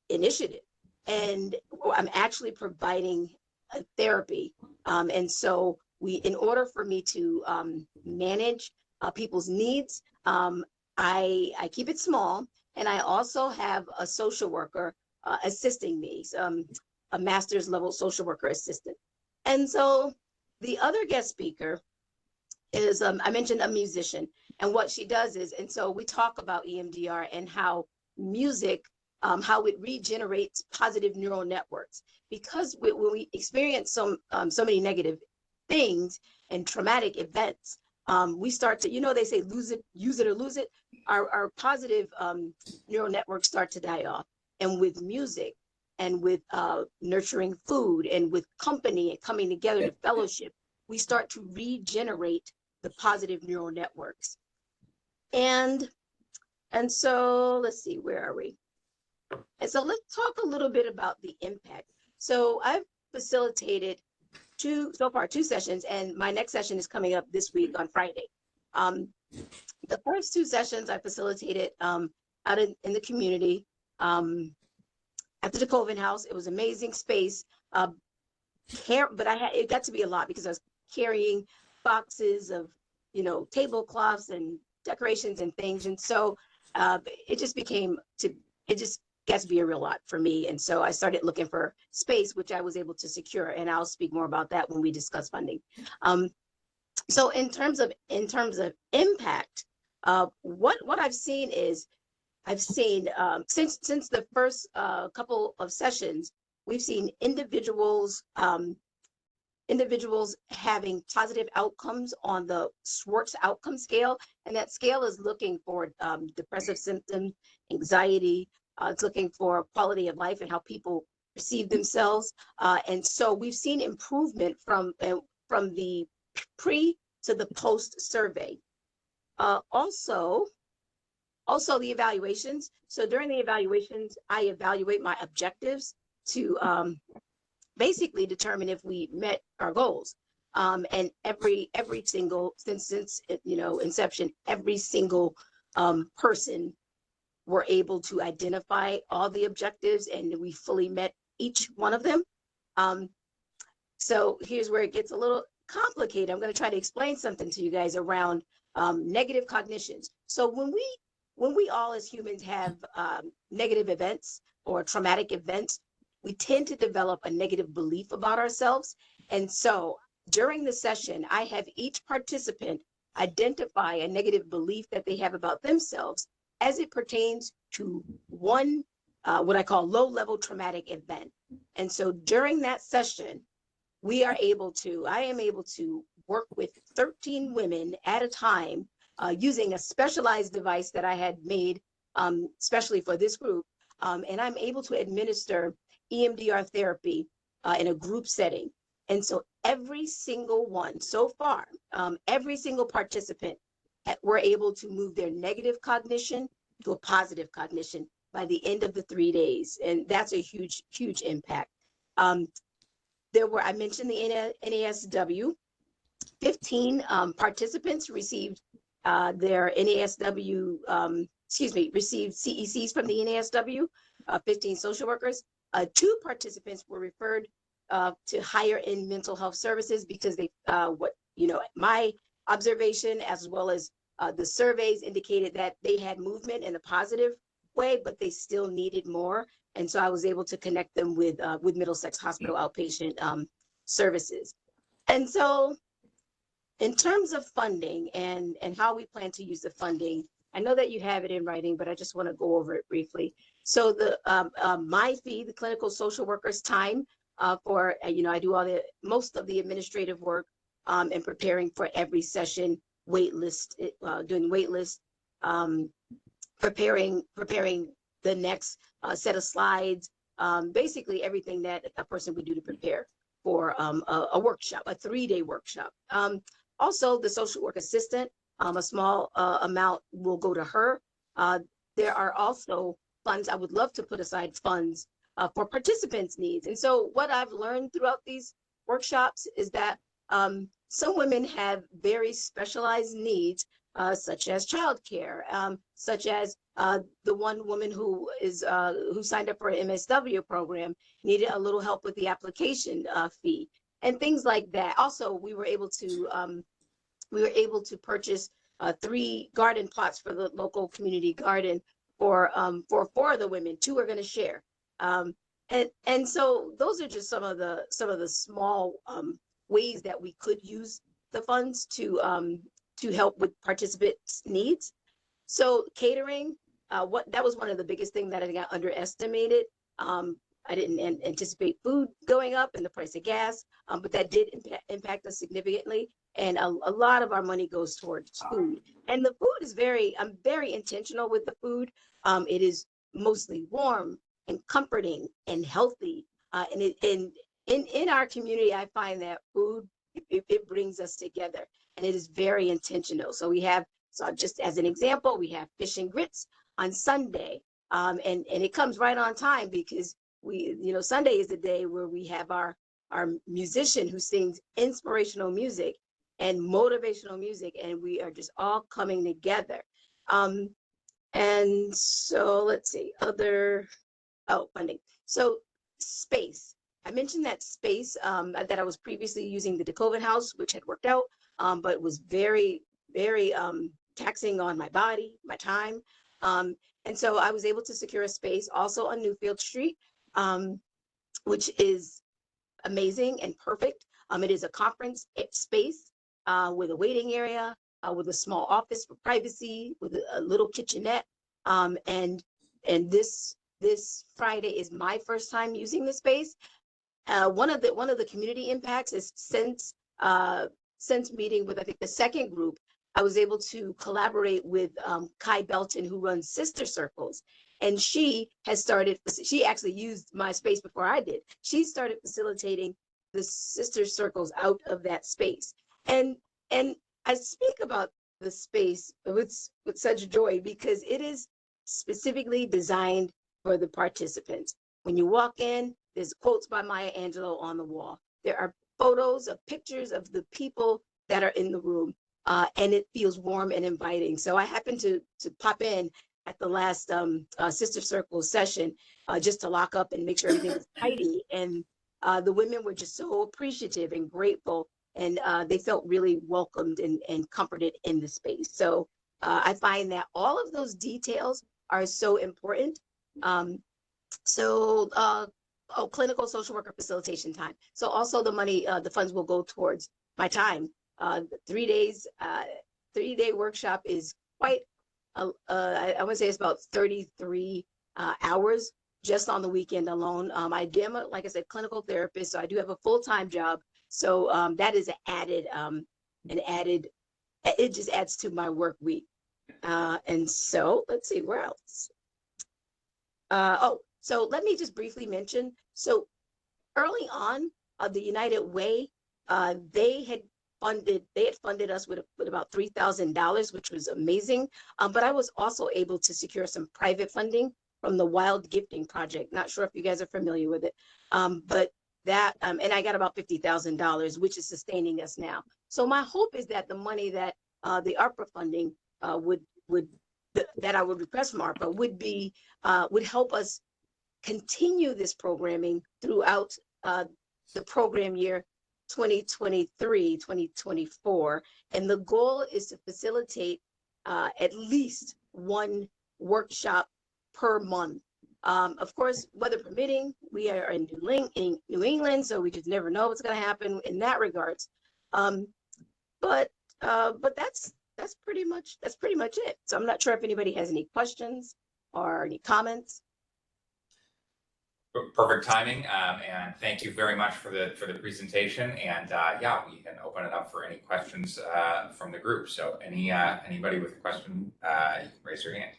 initiative, and I'm actually providing a therapy. And so in order for me to manage people's needs, I keep it small, and I also have a social worker assisting me, a master's level social worker assistant. And so the other guest speaker is, I mentioned, a musician, and what she does is, and so we talk about EMDR and how music, how it regenerates positive neural networks, because when we experience so many negative things and traumatic events, we start to, they say, use it or lose it. Our positive neural networks start to die off. And with music and with nurturing food and with company and coming together to fellowship, we start to regenerate the positive neural networks. And so let's see, where are we? And so let's talk a little bit about the impact. So I've facilitated two sessions, and my next session is coming up this week on Friday. The first two sessions I facilitated out in the community at the Colvin House. It was amazing space, but it got to be a lot because I was carrying boxes of, tablecloths and decorations and things, and so it just got to be a real lot for me. And so I started looking for space, which I was able to secure, and I'll speak more about that when we discuss funding. So in terms of impact, what I've seen is, since the first couple of sessions, we've seen individuals having positive outcomes on the Schwartz outcome scale, and that scale is looking for depressive symptoms, anxiety. It's looking for quality of life and how people perceive themselves. And so we've seen improvement from the pre to the post survey. Also the evaluations. So during the evaluations, I evaluate my objectives to basically determine if we met our goals. And every single, since inception, every single person were able to identify all the objectives, and we fully met each one of them. So here's where it gets a little complicated. I'm going to try to explain something to you guys around negative cognitions. So when we all as humans have negative events or traumatic events, we tend to develop a negative belief about ourselves. And so during the session, I have each participant identify a negative belief that they have about themselves as it pertains to one, what I call low-level traumatic event. And so during that session, I am able to work with 13 women at a time using a specialized device that I had made especially for this group. And I'm able to administer EMDR therapy in a group setting. And so every single one so far, every single participant were able to move their negative cognition to a positive cognition by the end of the 3 days. And that's a huge, huge impact. I mentioned the NASW. 15 participants received their NASW, received CECs from the NASW, 15 social workers. 2 participants were referred to higher end mental health services because my observation as well as the surveys indicated that they had movement in a positive way, but they still needed more. And so I was able to connect them with Middlesex Hospital outpatient services. And so in terms of funding and how we plan to use the funding, I know that you have it in writing, but I just want to go over it briefly. So my fee, the clinical social worker's time for, I do most of the administrative work and preparing for every session, doing wait list, preparing the next set of slides, basically everything that a person would do to prepare for a workshop, a 3-day workshop. Also, the social work assistant, a small amount will go to her. There are also funds, I would love to put aside funds for participants' needs. And so what I've learned throughout these workshops is that some women have very specialized needs, such as childcare, such as the one woman who signed up for an MSW program needed a little help with the application fee and things like that. Also, we were able to purchase 3 garden plots for the local community garden for 4 of the women. 2 are going to share. And so those are just some of the small ways that we could use the funds to help with participants' needs. So catering, that was one of the biggest things that I got underestimated. I didn't anticipate food going up and the price of gas, but that did impact us significantly. And a lot of our money goes towards food. And the food is I'm very intentional with the food. It is mostly warm and comforting and healthy. And in our community, I find that food, it brings us together, and it is very intentional. So just as an example, we have fish and grits on Sunday. And it comes right on time because Sunday is the day where we have our musician who sings inspirational music and motivational music, and we are just all coming together. And so let's see, funding. So space. I mentioned that space that I was previously using the DeCoven house, which had worked out, but was very, very taxing on my body, my time. And so I was able to secure a space also on Newfield Street, which is amazing and perfect. It is a conference space with a waiting area, with a small office for privacy, with a little kitchenette. And this Friday is my first time using the space. One of the community impacts is since meeting with, I think, the second group, I was able to collaborate with Kai Belton, who runs Sister Circles. And she actually used my space before I did. She started facilitating the Sister Circles out of that space. And I speak about the space with such joy because it is specifically designed for the participants. When you walk in, there's quotes by Maya Angelou on the wall. There are photos of pictures of the people that are in the room, and it feels warm and inviting. So I happened to pop in at the last Sister Circle session just to lock up and make sure everything was tidy. And the women were just so appreciative and grateful, and they felt really welcomed and comforted in the space. So I find that all of those details are so important. Clinical social worker facilitation time. So also the money, the funds will go towards my time. 3 days, 3-day workshop is quite, I would say it's about 33 hours just on the weekend alone. I am, like I said, clinical therapist, so I do have a full-time job. So that is it just adds to my work week. And so let's see, where else? So let me just briefly mention, so early on, the United Way, they had funded us with about $3,000, which was amazing. But I was also able to secure some private funding from the Wild Gifting Project. Not sure if you guys are familiar with it, but that, and I got about $50,000, which is sustaining us now. So my hope is that the money that the Arpa funding that I would request from Arpa would help us continue this programming throughout the program year 2023, 2024. And the goal is to facilitate at least one workshop per month. Of course, weather permitting, we are in New England, so we just never know what's going to happen in that regards. But that's pretty much it. So I'm not sure if anybody has any questions or any comments. Perfect timing, and thank you very much for the presentation. And yeah, we can open it up for any questions from the group. So anybody with a question, you can raise your hand.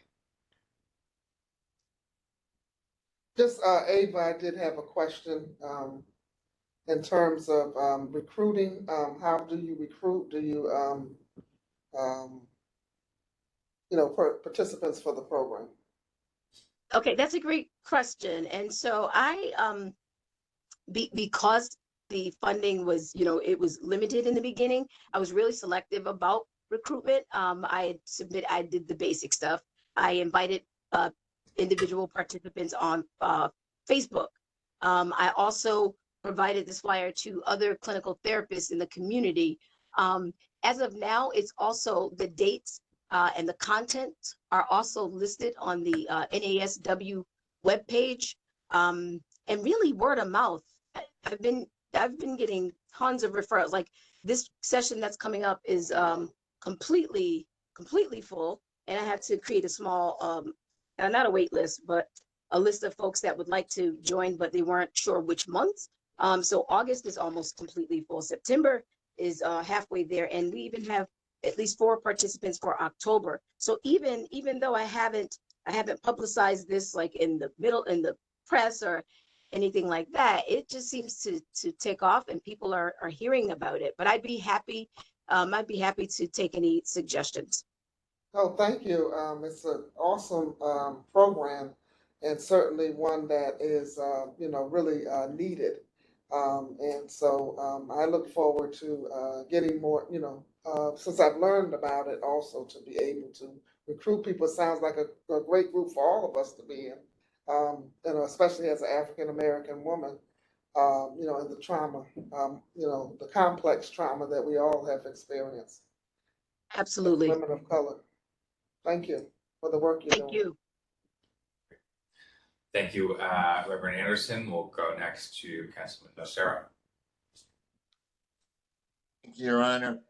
Just, Ava, I did have a question, in terms of, recruiting. How do you recruit? Do you, um, participants for the program? Okay, that's a great question. And so because the funding was, it was limited in the beginning, I was really selective about recruitment. I did the basic stuff. I invited individual participants on Facebook. I also provided this flyer to other clinical therapists in the community. As of now, it's also the dates and the content are also listed on the NASW webpage. And really word of mouth. I've been getting tons of referrals. Like this session that's coming up is completely full, and I had to create a small not a wait list, but a list of folks that would like to join, but they weren't sure which months. So August is almost completely full. September is halfway there, and we even have at least 4 participants for October. So even though I haven't publicized this like in the press or anything like that, it just seems to take off and people are hearing about it. But I'd be happy to take any suggestions. Oh, thank you. It's an awesome program, and certainly one that is, really needed. And so I look forward to getting more, since I've learned about it, also to be able to recruit people. It sounds like a great group for all of us to be in, especially as an African American woman, and the trauma, the complex trauma that we all have experienced. Absolutely. Women of color. Thank you for the work you're doing. Thank you. Thank you, Reverend Anderson. We'll go next to Councilman Nocera. Thank you, Your Honor.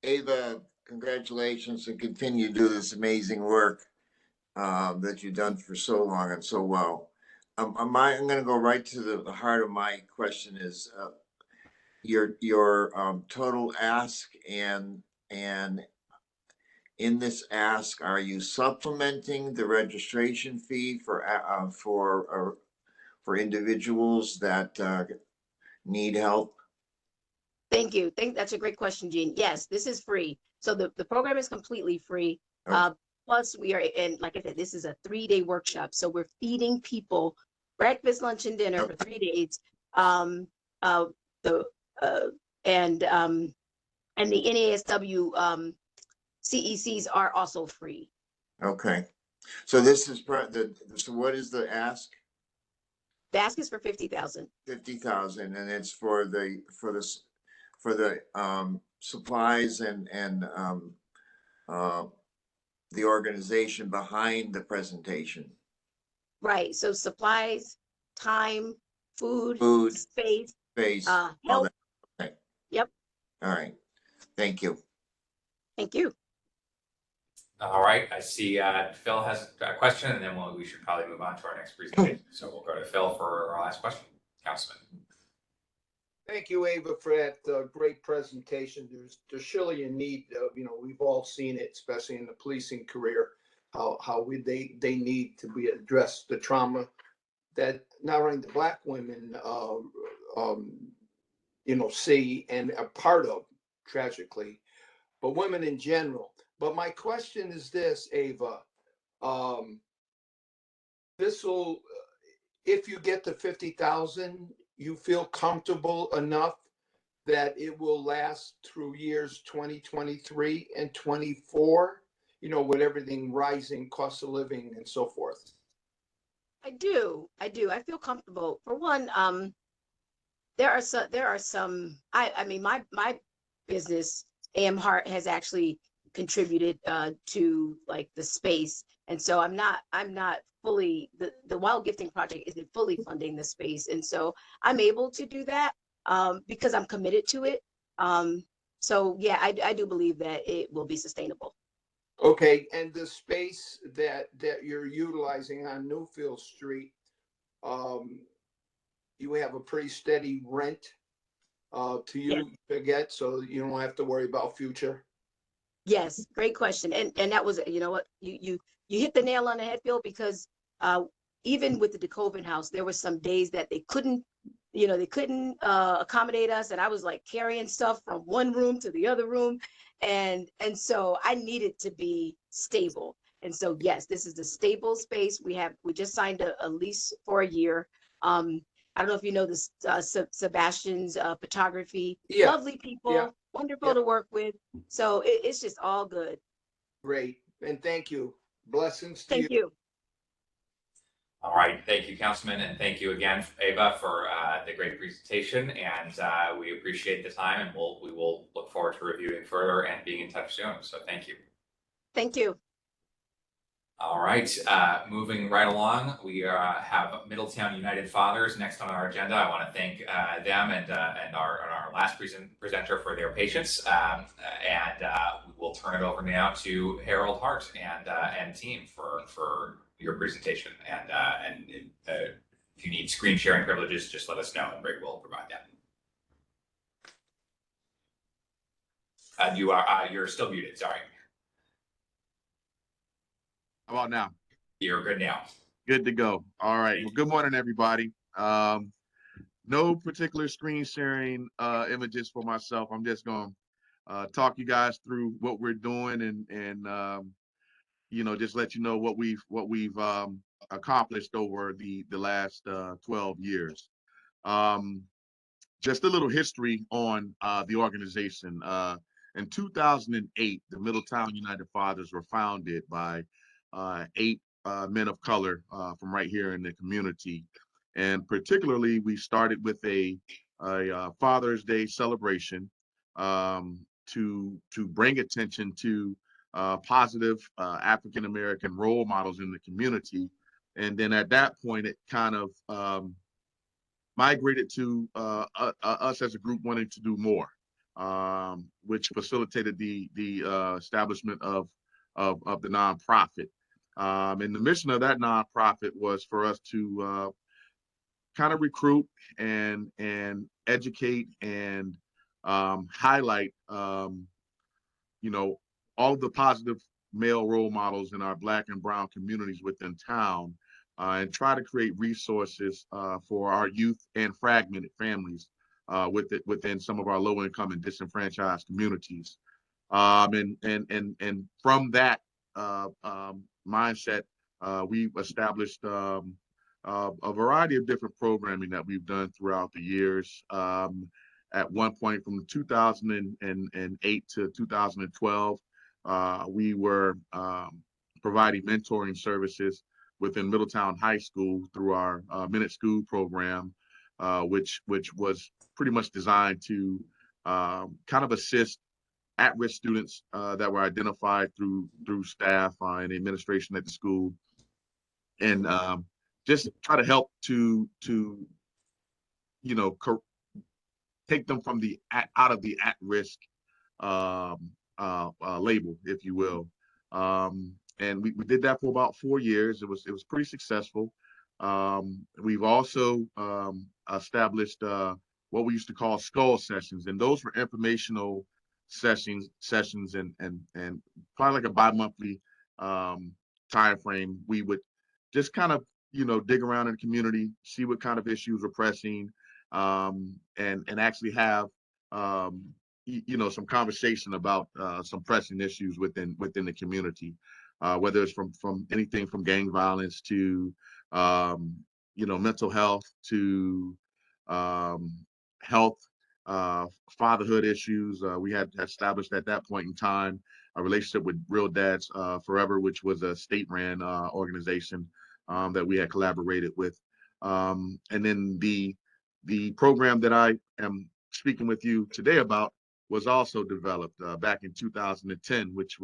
Ava, congratulations and continue to do this amazing work that you've done for so long and so well. I'm going to go right to the heart of my question is your total ask and in this ask, are you supplementing the registration fee for individuals that need help? Thank you. That's a great question, Jean. Yes, this is free. So the program is completely free. Plus we are, and like I said, this is a 3-day workshop. So we're feeding people breakfast, lunch, and dinner for 3 days. And the NASW CECs are also free. Okay. So this is so what is the ask? The ask is for 50,000. 50,000, and it's for the supplies and the organization behind the presentation. Right. So supplies, time, food, space, all help. that. Okay. Yep. All right. Thank you. Thank you. All right, I see Phil has a question, and then we should probably move on to our next presentation. So we'll go to Phil for our last question. Councilman. Thank you, Ava, for that great presentation. There's surely a need. We've all seen it, especially in the policing career, how they need to be addressed, the trauma that not only the Black women, see and are part of, tragically, but women in general. But my question is this, Ava. If you get to 50,000, you feel comfortable enough that it will last through years 2023 and 24, with everything rising, cost of living and so forth? I do. I feel comfortable. For one, there are some, my business, AM Heart, has actually contributed to like the space. And so I'm not fully, the Wild Gifting Project isn't fully funding the space. And so I'm able to do that because I'm committed to it. So yeah, I do believe that it will be sustainable. Okay, and the space that you're utilizing on Newfield Street, you have a pretty steady rent to get, so you don't have to worry about future? Yes, great question. And that was, you know what, you hit the nail on the head, Phil, because even with the DeCoven house, there were some days that they couldn't, they couldn't accommodate us. And I was like carrying stuff from one room to the other room. And so I needed to be stable. And so, yes, this is a stable space. We just signed a lease for a year. I don't know if you know this, Sebastian's photography, Yeah. lovely people, Yeah. wonderful Yeah. to work with. So it's just all good. Great. And thank you. Blessings to Thank you. you. All right, thank you, Councilman, and thank you again, Ava, for the great presentation. And we appreciate the time, and we will look forward to reviewing further and being in touch soon. So thank you. Thank you. All right, moving right along, we have Middletown United Fathers next on our agenda. I want to thank them and our last presenter for their patience. We will turn it over now to Harold Hart and team for your presentation. And if you need screen sharing privileges, just let us know, and Greg will provide that. You're still muted. Sorry. How about now? You're good now. Good to go. All right. Well, good morning, everybody. No particular screen sharing images for myself. I'm just going to talk you guys through what we're doing and just let you know what we've accomplished over the last 12 years. Just a little history on the organization. In 2008, the Middletown United Fathers were founded by 8 men of color from right here in the community. And particularly, we started with a Father's Day celebration to bring attention to positive African-American role models in the community. And then at that point, it kind of migrated to us as a group wanting to do more, which facilitated the establishment of the nonprofit. And the mission of that nonprofit was for us to kind of recruit and educate and highlight, all of the positive male role models in our Black and Brown communities within town, and try to create resources for our youth and fragmented families within some of our low-income and disenfranchised communities. And from that mindset, we've established a variety of different programming that we've done throughout the years. At one point, from 2008 to 2012, we were providing mentoring services within Middletown High School through our Minute School program, which was pretty much designed to kind of assist at-risk students that were identified through staff and administration at the school, and just try to help to take them from out of the at-risk label, if you will. And we did that for about 4 years. It was pretty successful. We've also established what we used to call skull sessions, and those were informational sessions and probably like a bi-monthly time frame. We would just kind of dig around in the community, see what kind of issues are pressing, and actually have some conversation about some pressing issues within the community, whether it's from anything from gang violence to mental health to health, fatherhood issues. We had established at that point in time a relationship with Real Dads Forever, which was a state-ran organization that we had collaborated with. And then the program that I am speaking with you today about was also developed back in 2010, which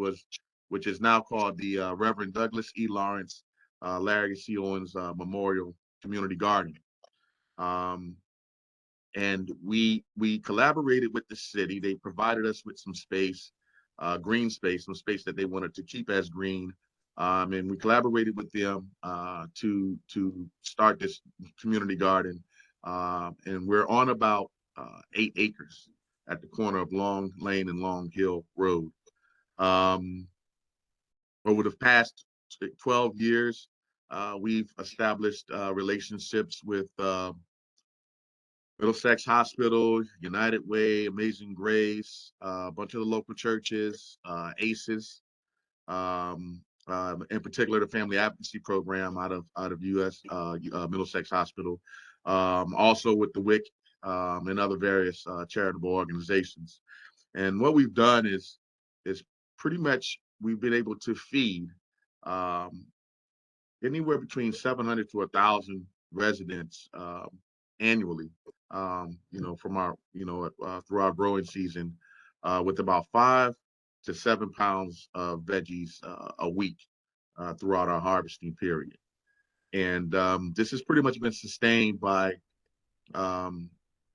is now called the Reverend Douglas E. Lawrence Larry C. Owens Memorial Community Garden. And we collaborated with the city. They provided us with some space, green space, some space that they wanted to keep as green. And we collaborated with them to start this community garden. And we're on about 8 acres at the corner of Long Lane and Long Hill Road. Over the past 12 years, We've established relationships with Middlesex Hospital, United Way, Amazing Grace, a bunch of the local churches, ACEs, in particular the Family Advocacy Program out of Middlesex Hospital, also with the WIC and other various charitable organizations. And what we've done is pretty much we've been able to feed anywhere between 700 to 1,000 residents annually, from our, through our growing season, with about 5 to 7 pounds of veggies a week throughout our harvesting period. And this has pretty much been sustained by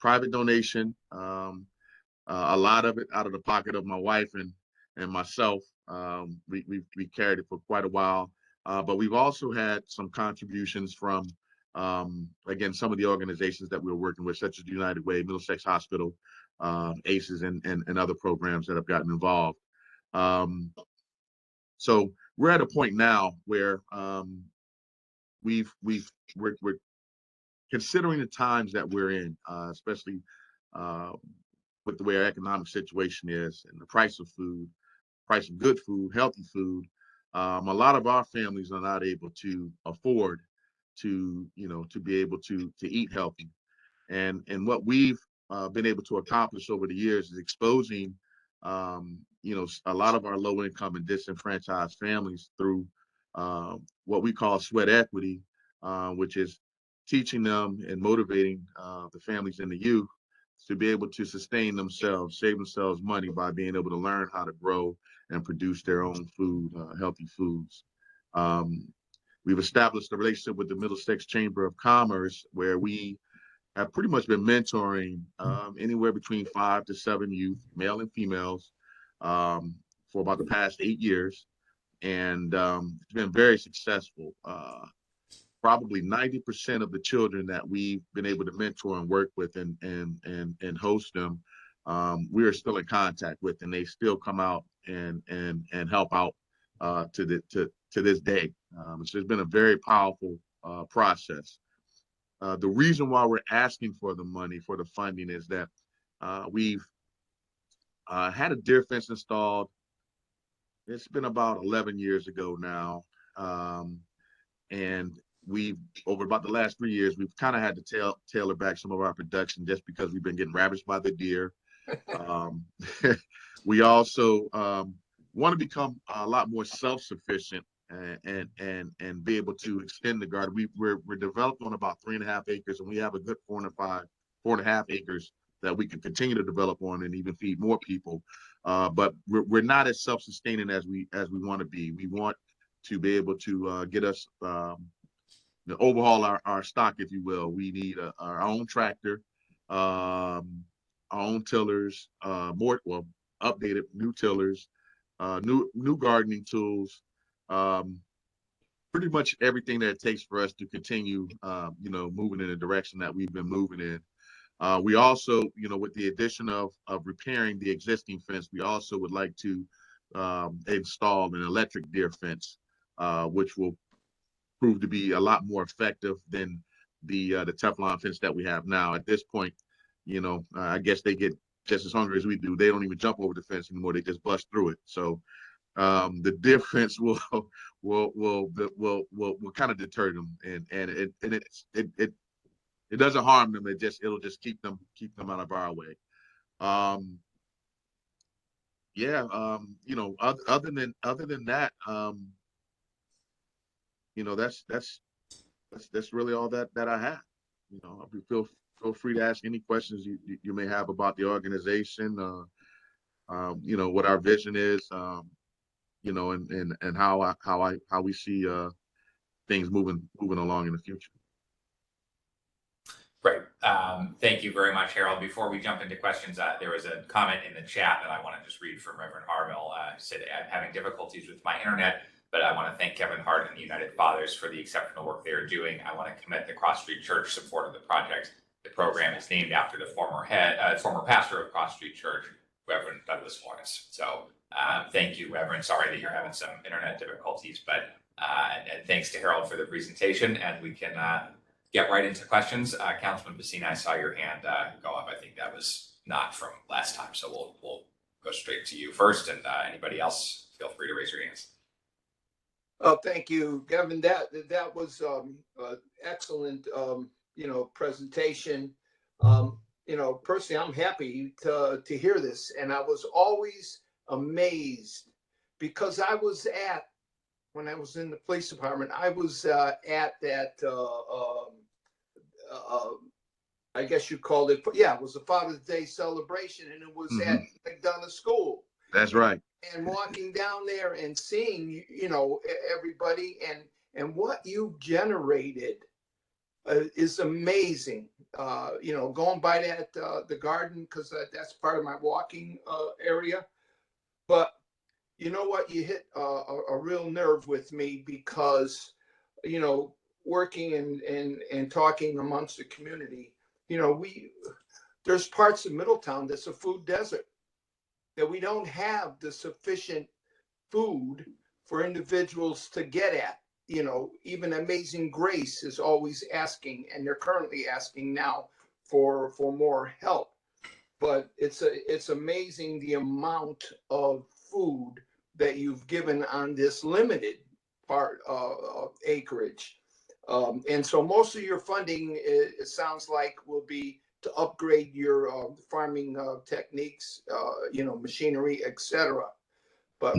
private donation, a lot of it out of the pocket of my wife and myself. We carried it for quite a while. But we've also had some contributions from, again, some of the organizations that we're working with, such as the United Way, Middlesex Hospital, ACEs, and other programs that have gotten involved. So we're at a point now where we're considering the times that we're in, especially with the way our economic situation is and the price of food, price of good food, healthy food. A lot of our families are not able to afford to be able to eat healthy. And what we've been able to accomplish over the years is exposing, a lot of our low income and disenfranchised families through what we call sweat equity, which is teaching them and motivating the families and the youth to be able to sustain themselves, save themselves money by being able to learn how to grow and produce their own food, healthy foods. We've established a relationship with the Middlesex Chamber of Commerce, where we have pretty much been mentoring anywhere between 5 to 7 youth, male and females, for about the past 8 years. And it's been very successful. Probably 90% of the children that we've been able to mentor and work with and host them, we are still in contact with, and they still come out and help out to this day. So it's been a very powerful process. The reason why we're asking for the money, for the funding, is that we've had a deer fence installed. It's been about 11 years ago now. And we've, over about the last 3 years, we've kind of had to tailor back some of our production just because we've been getting ravaged by the deer. We also want to become a lot more self-sufficient and be able to extend the garden. We're developed on about 3.5 acres, and we have a good 4.5 acres that we can continue to develop on and even feed more people. But we're not as self-sustaining as we want to be. We want to be able to get us overhaul our stock, if you will. We need our own tractor, our own tillers, updated new tillers, new gardening tools, pretty much everything that it takes for us to continue, moving in the direction that we've been moving in. We also, with the addition of repairing the existing fence, we also would like to install an electric deer fence, which will prove to be a lot more effective than the Teflon fence that we have now. At this point, I guess they get just as hungry as we do. They don't even jump over the fence anymore; they just bust through it. So the deer fence will kind of deter them, and it doesn't harm them. It'll just keep them out of our way. Other than that, that's really all that I have. Feel free to ask any questions you may have about the organization, what our vision is, and how we see things moving along in the future. Great. Thank you very much, Harold. Before we jump into questions, there was a comment in the chat that I want to just read from Reverend Harville. Said, I'm having difficulties with my internet, but I want to thank Kevin Hart and the United Fathers for the exceptional work they are doing. I want to commend the Cross Street Church support of the project. The program is named after the former pastor of Cross Street Church, Reverend Douglas Morris. So thank you, Reverend. Sorry that you're having some internet difficulties, but And thanks to Harold for the presentation, and we can get right into questions. Councilman Bassina, I saw your hand go up. I think that was not from last time, so we'll go straight to you first, and anybody else, feel free to raise your hands. Oh, thank you, Kevin. That was excellent, presentation. Personally, I'm happy to hear this, and I was always amazed because when I was in the police department, I was at that. I guess you called it. Yeah, it was a Father's Day celebration, and it was at McDonough School. That's right. And walking down there and seeing, everybody and what you generated is amazing. Going by that the garden, because that's part of my walking area. But you know what? You hit a real nerve with me because, working and talking amongst the community, there's parts of Middletown that's a food desert, that we don't have the sufficient food for individuals to get at. Even Amazing Grace is always asking, and they're currently asking now for more help. But it's amazing the amount of food that you've given on this limited part of acreage. And so most of your funding, it sounds like, will be to upgrade your farming techniques, machinery, etc. But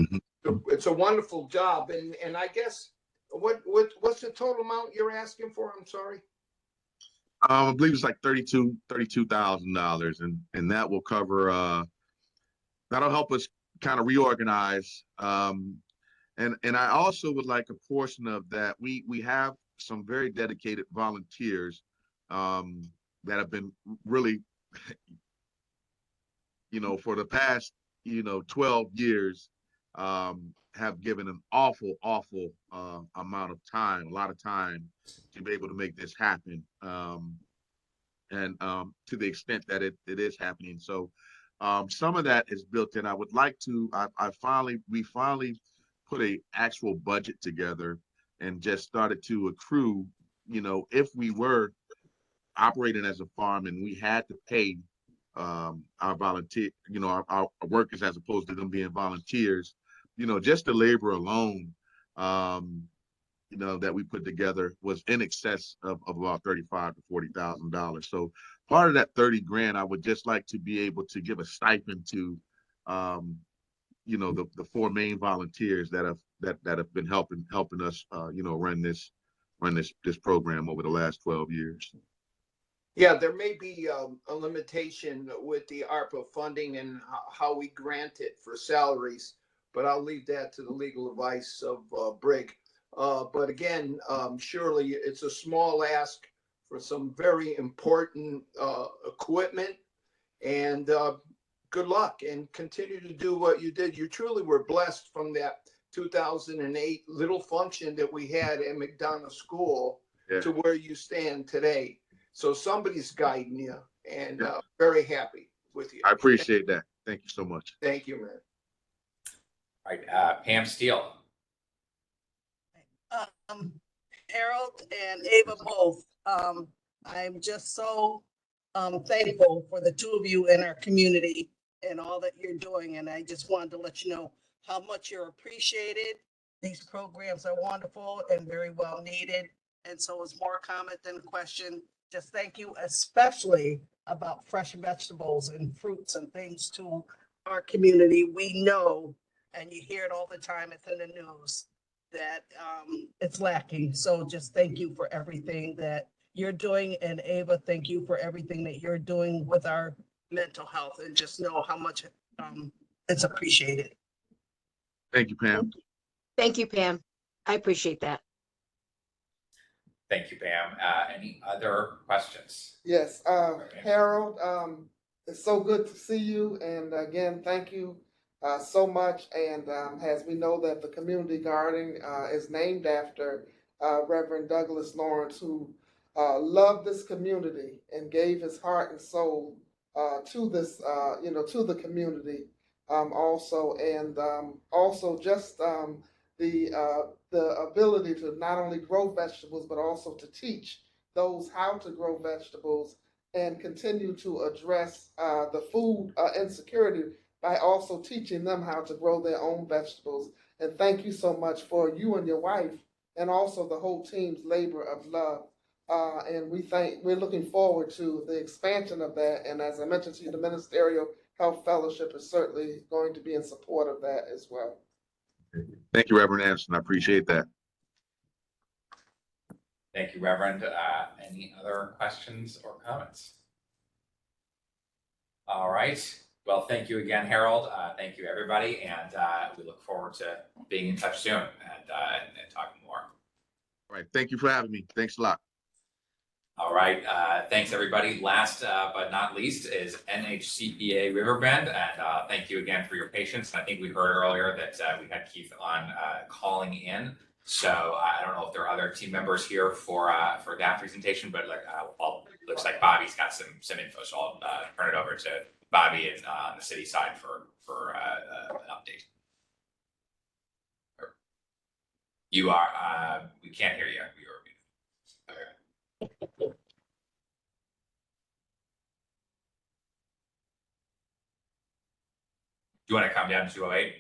it's a wonderful job. And I guess what's the total amount you're asking for? I'm sorry. I believe it's like $32,000, and that will cover. That'll help us kind of reorganize. And I also would like a portion of that. We have some very dedicated volunteers that have been really, for the past 12 years, have given an awful amount of time, a lot of time, to be able to make this happen. And to the extent that it is happening. So some of that is built in. I would like to, we finally put a actual budget together and just started to accrue, if we were operating as a farm and we had to pay our volunteer, our workers, as opposed to them being volunteers, just the labor alone, that we put together was in excess of about $35,000 to $40,000. So part of that 30 grand, I would just like to be able to give a stipend to, the four main volunteers that have been helping us, run this program over the last 12 years. Yeah, there may be a limitation with the ARPA funding and how we grant it for salaries, but I'll leave that to the legal advice of Brig. But again, surely it's a small ask for some very important equipment, and good luck and continue to do what you did. You truly were blessed from that 2008 little function that we had at McDonough School to where you stand today. So somebody's guiding you, and very happy with you. I appreciate that. Thank you so much. Thank you, man. All right, Pam Steele. Harold and Ava both. I'm just so thankful for the two of you in our community and all that you're doing. And I just wanted to let you know how much you're appreciated. These programs are wonderful and very well needed. And so it's more comment than a question. Just thank you, especially about fresh vegetables and fruits and things to our community. We know, and you hear it all the time, it's in the news, that it's lacking. So just thank you for everything that you're doing. And Ava, thank you for everything that you're doing with our mental health, and just know how much it's appreciated. Thank you, Pam. Thank you, Pam. I appreciate that. Thank you, Pam. Any other questions? Yes, Harold, it's so good to see you. And again, thank you so much. And as we know that the community garden is named after Reverend Douglas Lawrence, who loved this community and gave his heart and soul to this, to the community also. And also just the ability to not only grow vegetables, but also to teach those how to grow vegetables and continue to address the food insecurity by also teaching them how to grow their own vegetables. And thank you so much for you and your wife and also the whole team's labor of love. And we're looking forward to the expansion of that. And as I mentioned to you, the Ministerial Health Fellowship is certainly going to be in support of that as well. Thank you, Reverend Anderson. I appreciate that. Thank you, Reverend. Any other questions or comments? All right. Well, thank you again, Harold. Thank you, everybody. And we look forward to being in touch soon and talking more. All right. Thank you for having me. Thanks a lot. All right. Thanks, everybody. Last but not least is NHCPA Riverbend. And thank you again for your patience. I think we heard earlier that we had Keith on calling in. So I don't know if there are other team members here for that presentation, but looks like Bobby's got some info. So I'll turn it over to Bobby and on the city side for an update. You are, we can't hear you. Okay. Do you want to come down to 208?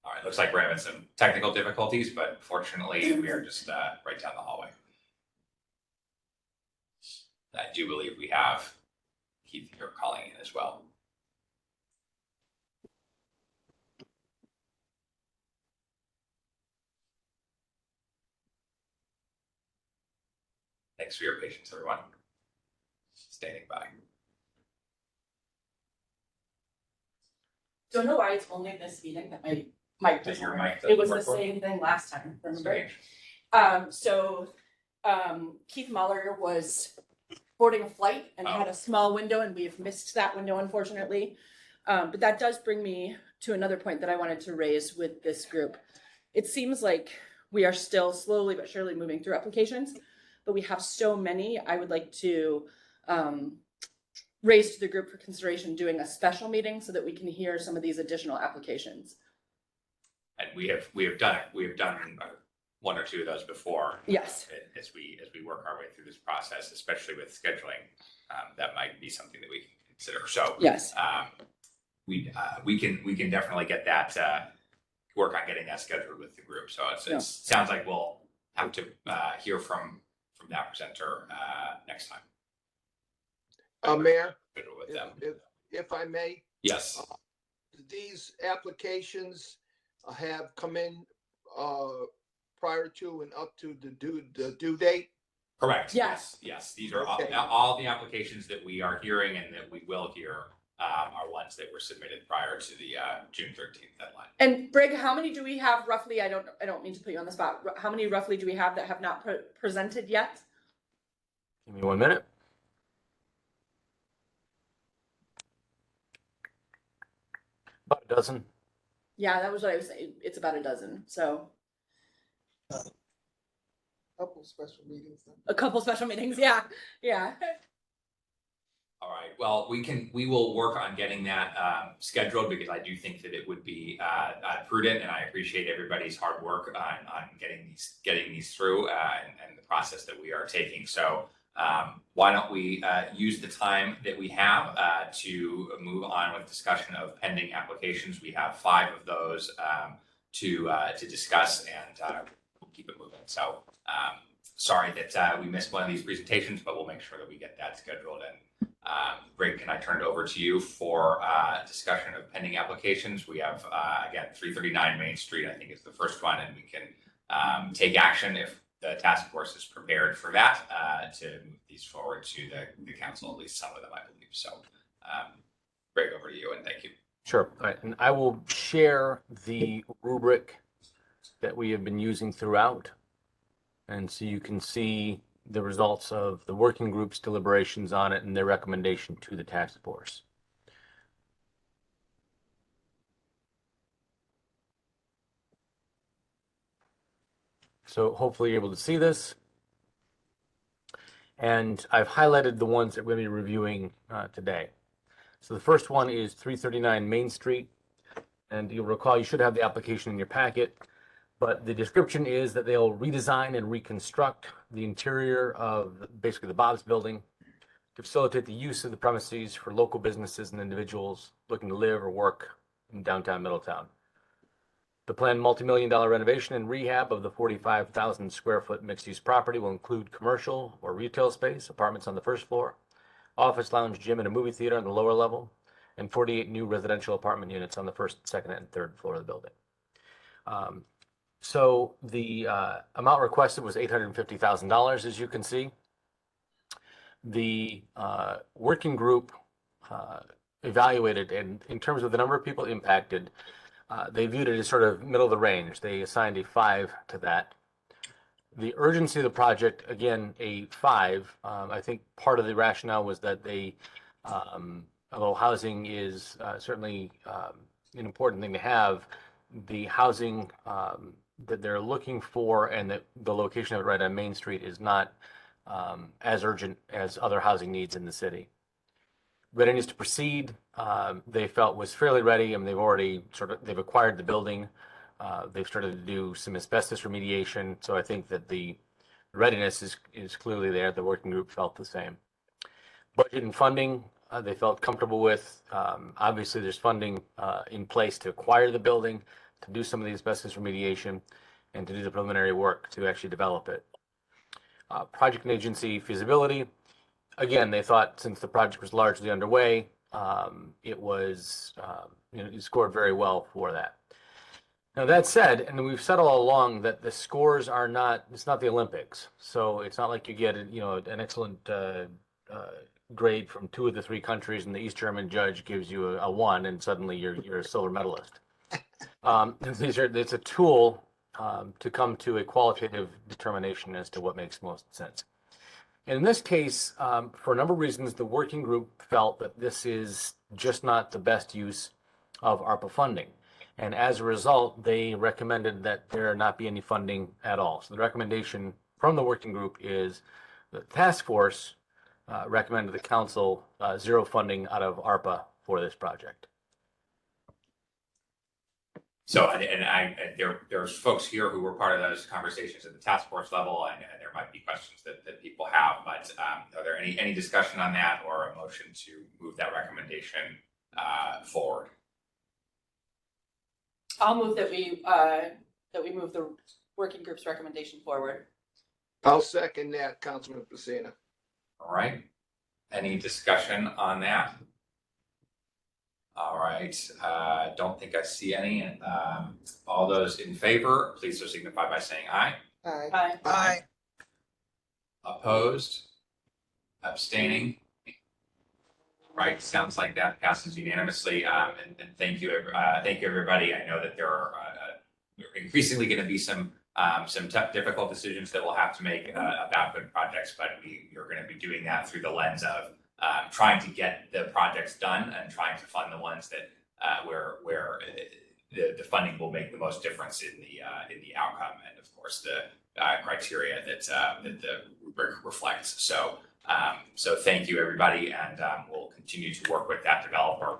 All right, looks like we're having some technical difficulties, but fortunately we are just right down the hallway. I do believe we have Keith here calling in as well. Thanks for your patience, everyone. Standing by. Don't know why it's only this meeting that my mic doesn't Your work. mic doesn't It was work the well? same thing last time, remember? Strange. Keith Muller was boarding a flight and had a small window, and we've missed that window, unfortunately. But that does bring me to another point that I wanted to raise with this group. It seems like we are still slowly but surely moving through applications, but we have so many. I would like to raise to the group for consideration doing a special meeting so that we can hear some of these additional applications. And we have done it. We have done one or two of those before. Yes. As we work our way through this process, especially with scheduling, that might be something that we can consider. So yes, we can definitely get that work on getting that scheduled with the group. So it sounds like we'll have to hear from that presenter next time. Mayor, With them. if I may. Yes. These applications have come in prior to and up to the due date? Correct. Yes. Yes. These are Okay. all the applications that we are hearing and that we will hear are ones that were submitted prior to the June 13th deadline. And Brig, how many do we have roughly? I don't mean to put you on the spot. How many roughly do we have that have not presented yet? Give me 1 minute. About a dozen. Yeah, that was what I was saying. It's about a dozen. So Couple special meetings. a couple special meetings. Yeah. Yeah. All right. Well, we will work on getting that scheduled because I do think that it would be prudent, and I appreciate everybody's hard work on getting these through and the process that we are taking. So why don't we use the time that we have to move on with discussion of pending applications. We have 5 of those to discuss, and we'll keep it moving. So sorry that we missed one of these presentations, but we'll make sure that we get that scheduled. And Greg, can I turn it over to you for discussion of pending applications? We have, again, 339 Main Street, I think is the first one, and we can take action if the task force is prepared for that to move these forward to the council, at least some of them, I believe. So, Greg, over to you, and thank you. Sure. All right. And I will share the rubric that we have been using throughout. And so you can see the results of the working group's deliberations on it and their recommendation to the task force. So hopefully you're able to see this. And I've highlighted the ones that we'll be reviewing today. So the first one is 339 Main Street. And you'll recall you should have the application in your packet, but the description is that they'll redesign and reconstruct the interior of basically the Bob's building to facilitate the use of the premises for local businesses and individuals looking to live or work in downtown Middletown. The planned multi-million-dollar renovation and rehab of the 45,000 square foot mixed-use property will include commercial or retail space, apartments on the first floor, office, lounge, gym, and a movie theater on the lower level, and 48 new residential apartment units on the first, second, and third floor of the building. So the amount requested was $850,000, as you can see. The working group evaluated, and in terms of the number of people impacted, they viewed it as sort of middle of the range. They assigned a 5 to that. The urgency of the project, again, a 5. I think part of the rationale was that they, although housing is certainly an important thing to have, the housing that they're looking for and that the location of it right on Main Street is not as urgent as other housing needs in the city. Readiness to proceed, they felt was fairly ready. I mean, they've acquired the building. They've started to do some asbestos remediation. So I think that the readiness is clearly there. The working group felt the same. Budget and funding, they felt comfortable with. Obviously, there's funding in place to acquire the building, to do some of the asbestos remediation, and to do the preliminary work to actually develop it. Project and agency feasibility, again, they thought since the project was largely underway, it was, it scored very well for that. Now that said, and we've said all along that the scores are not, it's not the Olympics. So it's not like you get, an excellent grade from 2 of the 3 countries and the East German judge gives you a 1 and suddenly you're a silver medalist. It's a tool to come to a qualitative determination as to what makes most sense. And in this case, for a number of reasons, the working group felt that this is just not the best use of ARPA funding. And as a result, they recommended that there not be any funding at all. So the recommendation from the working group is the task force recommended the council 0 funding out of ARPA for this project. So, there's folks here who were part of those conversations at the task force level, and there might be questions that people have, but are there any discussion on that or a motion to move that recommendation forward? I'll move that we move the working group's recommendation forward. I'll second that, Councilman Pacina. All right. Any discussion on that? All right. Don't think I see any. All those in favor, please so signify by saying aye. Aye. Aye. Aye. Opposed? Abstaining? Right, sounds like that passes unanimously. And thank you, everybody. I know that there are increasingly going to be some tough, difficult decisions that we'll have to make about good projects, but we're going to be doing that through the lens of trying to get the projects done and trying to fund the ones that where the funding will make the most difference in the outcome, and of course the criteria that the rubric reflects. So thank you, everybody, and we'll continue to work with that developer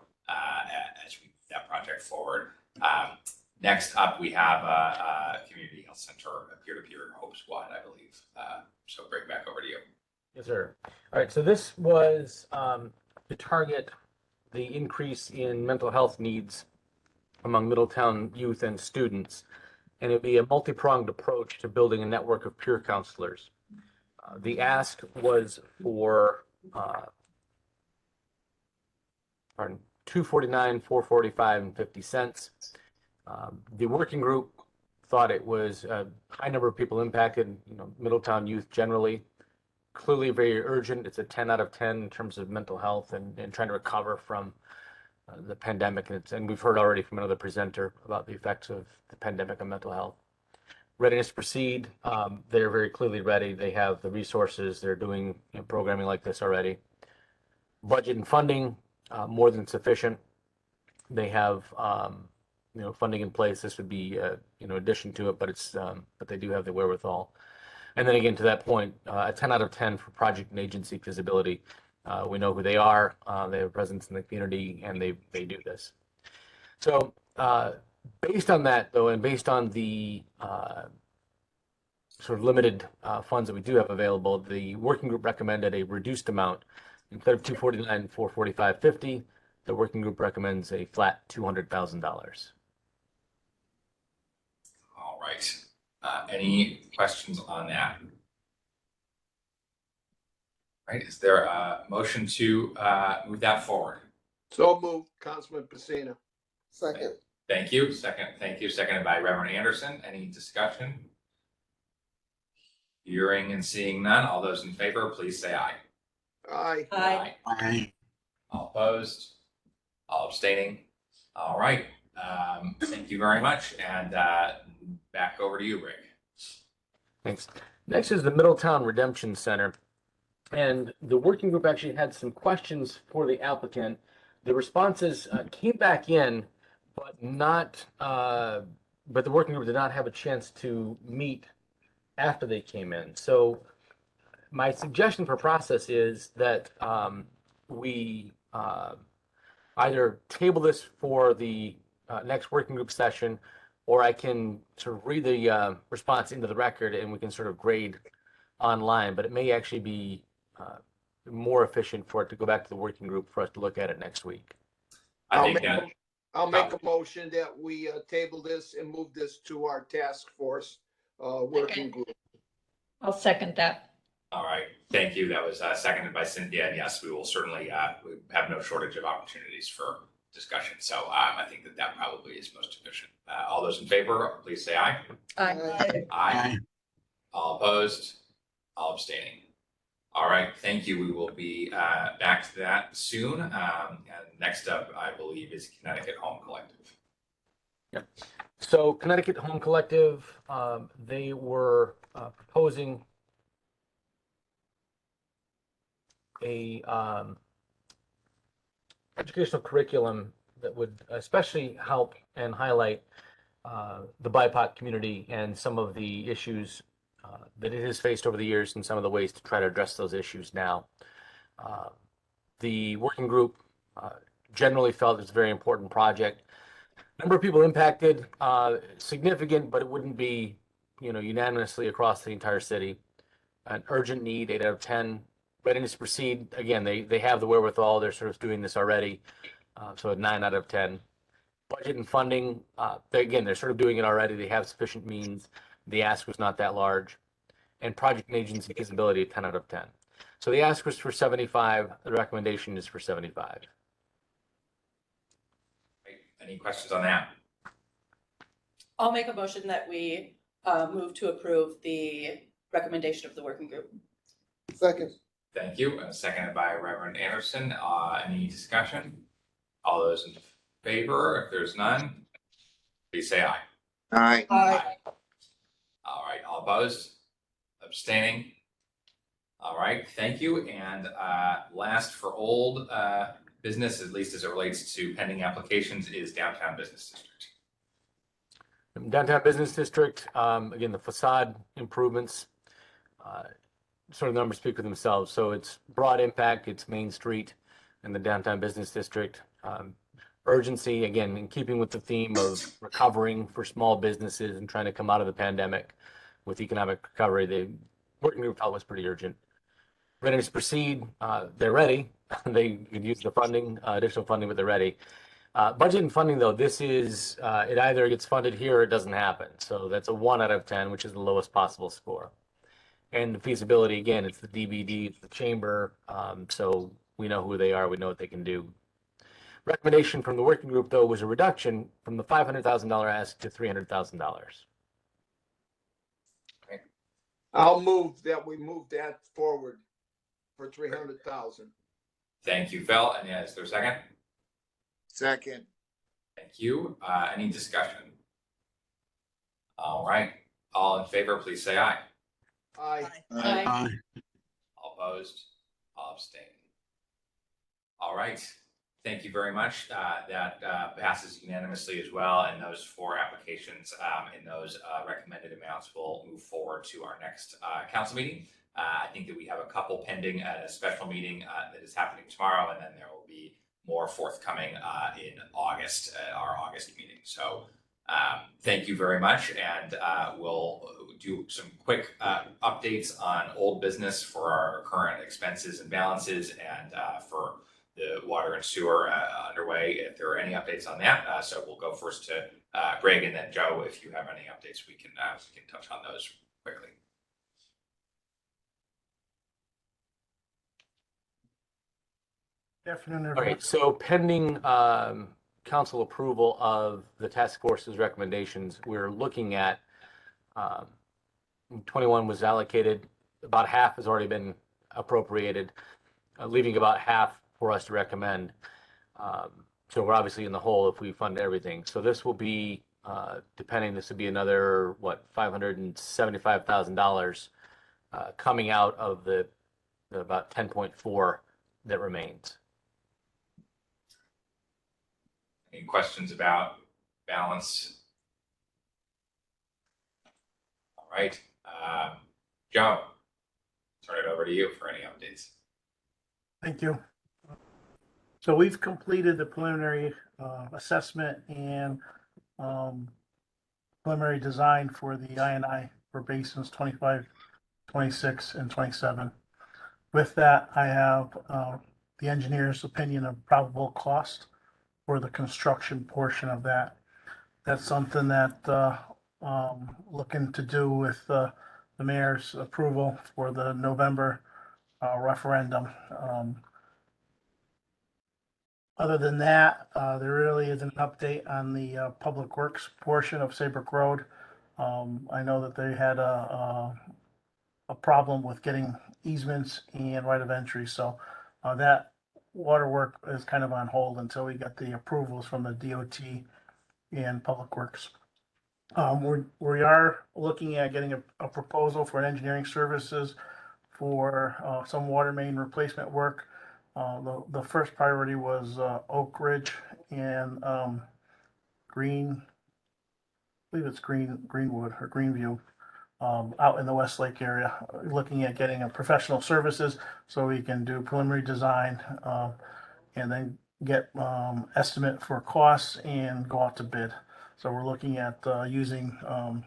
as we move that project forward. Next up, we have a community health center, a peer-to-peer Hope Squad, I believe. So Greg, back over to you. Yes, sir. All right, so this was to target the increase in mental health needs among Middletown youth and students, and it'd be a multi-pronged approach to building a network of peer counselors. The ask was for $249, $445, and 50 cents. The working group thought it was a high number of people impacted, Middletown youth generally. Clearly very urgent. It's a 10 out of 10 in terms of mental health and trying to recover from the pandemic. And we've heard already from another presenter about the effects of the pandemic on mental health. Readiness to proceed. They're very clearly ready. They have the resources. They're doing programming like this already. Budget and funding, more than sufficient. They have funding in place. This would be addition to it, but they do have the wherewithal. And then again, to that point, a 10 out of 10 for project and agency feasibility. We know who they are. They have a presence in the community, and they do this. So based on that, though, and based on the sort of limited funds that we do have available, the working group recommended a reduced amount. Instead of 249, 445.50, the working group recommends a flat $200,000. All right. Any questions on that? Right, is there a motion to move that forward? So moved, Councilman Pacina. Second. Thank you. Thank you. Seconded by Reverend Anderson. Any discussion? Hearing and seeing none. All those in favor, please say aye. Aye. Aye. Aye. All opposed? All abstaining? All right. Thank you very much. And back over to you, Rick. Thanks. Next is the Middletown Redemption Center. And the working group actually had some questions for the applicant. The responses came back in, but the working group did not have a chance to meet after they came in. So my suggestion for process is that we either table this for the next working group session, or I can sort of read the response into the record and we can sort of grade online, but it may actually be more efficient for it to go back to the working group for us to look at it next week. I'll make a motion that we table this and move this to our task force working group. I'll second that. All right. Thank you. That was seconded by Cynthia. And yes, we will certainly we have no shortage of opportunities for discussion. So I think that probably is most efficient. All those in favor, please say aye. Aye. Aye. All opposed? All abstaining. All right, thank you. We will be back to that soon. And next up, I believe, is Connecticut Home Collective. Yep. So Connecticut Home Collective, they were proposing a educational curriculum that would especially help and highlight the BIPOC community and some of the issues that it has faced over the years and some of the ways to try to address those issues now. The working group generally felt it's a very important project. Number of people impacted, significant, but it wouldn't be, unanimously across the entire city. An urgent need, 8 out of 10. Readiness to proceed, again, they have the wherewithal. They're sort of doing this already. So a 9 out of 10. Budget and funding, they're sort of doing it already. They have sufficient means. The ask was not that large. And project and agency feasibility, 10 out of 10. So the ask was for 75. The recommendation is for 75. Any questions on that? I'll make a motion that we move to approve the recommendation of the working group. Second. Thank you. Seconded by Reverend Anderson. Any discussion? All those in favor, if there's none, please say aye. Aye. Aye. All right. All opposed? Abstaining? All right. Thank you. And last for old business, at least as it relates to pending applications, is Downtown Business District. Downtown Business District, again, the facade improvements, sort of numbers speak for themselves. So it's broad impact, it's Main Street and the Downtown Business District. Urgency, again, in keeping with the theme of recovering for small businesses and trying to come out of the pandemic with economic recovery, the working group felt was pretty urgent. Ready to proceed, they're ready. They could use the funding, additional funding, but they're ready. Budget and funding, though, this is, it either gets funded here or it doesn't happen. So that's a 1 out of 10, which is the lowest possible score. And the feasibility, again, it's the DBD, it's the chamber. So we know who they are, we know what they can do. Recommendation from the working group, though, was a reduction from the $500,000 ask to $300,000. I'll move that we move that forward for 300,000. Thank you, Phil. And is there a second? Second. Thank you. Any discussion? All right. All in favor, please say aye. Aye. Aye. All opposed? All abstaining. All right. Thank you very much. That passes unanimously as well. And those 4 applications and those recommended amounts will move forward to our next council meeting. I think that we have a couple pending at a special meeting that is happening tomorrow, and then there will be more forthcoming in August at our August meeting. So thank you very much, and we'll do some quick updates on old business for our current expenses and balances, and for the water and sewer underway, if there are any updates on that. So we'll go first to Greg, and then Joe, if you have any updates, we can touch on those quickly. Good afternoon, All everyone. right, so pending council approval of the task force's recommendations, we're looking at 21 was allocated, about half has already been appropriated, leaving about half for us to recommend. So we're obviously in the hole if we fund everything. So this will be, depending, this would be another, what, $575,000 coming out of the about 10.4 that remains. Any questions about balance? All right, Joe, turn it over to you for any updates. Thank you. So we've completed the preliminary assessment and preliminary design for the I&I for basins 25, 26, and 27. With that, I have the engineer's opinion of probable cost for the construction portion of that. That's something that looking to do with the mayor's approval for the November referendum. Other than that, there really isn't an update on the public works portion of Saybrook Road. I know that they had a problem with getting easements and right of entry, so that water work is kind of on hold until we get the approvals from the DOT and Public Works. We are looking at getting a proposal for an engineering services for some water main replacement work. The first priority was Oak Ridge and Greenwood or Greenview, out in the Westlake area, looking at getting a professional services so we can do preliminary design and then get estimate for costs and go out to bid. So we're looking at using a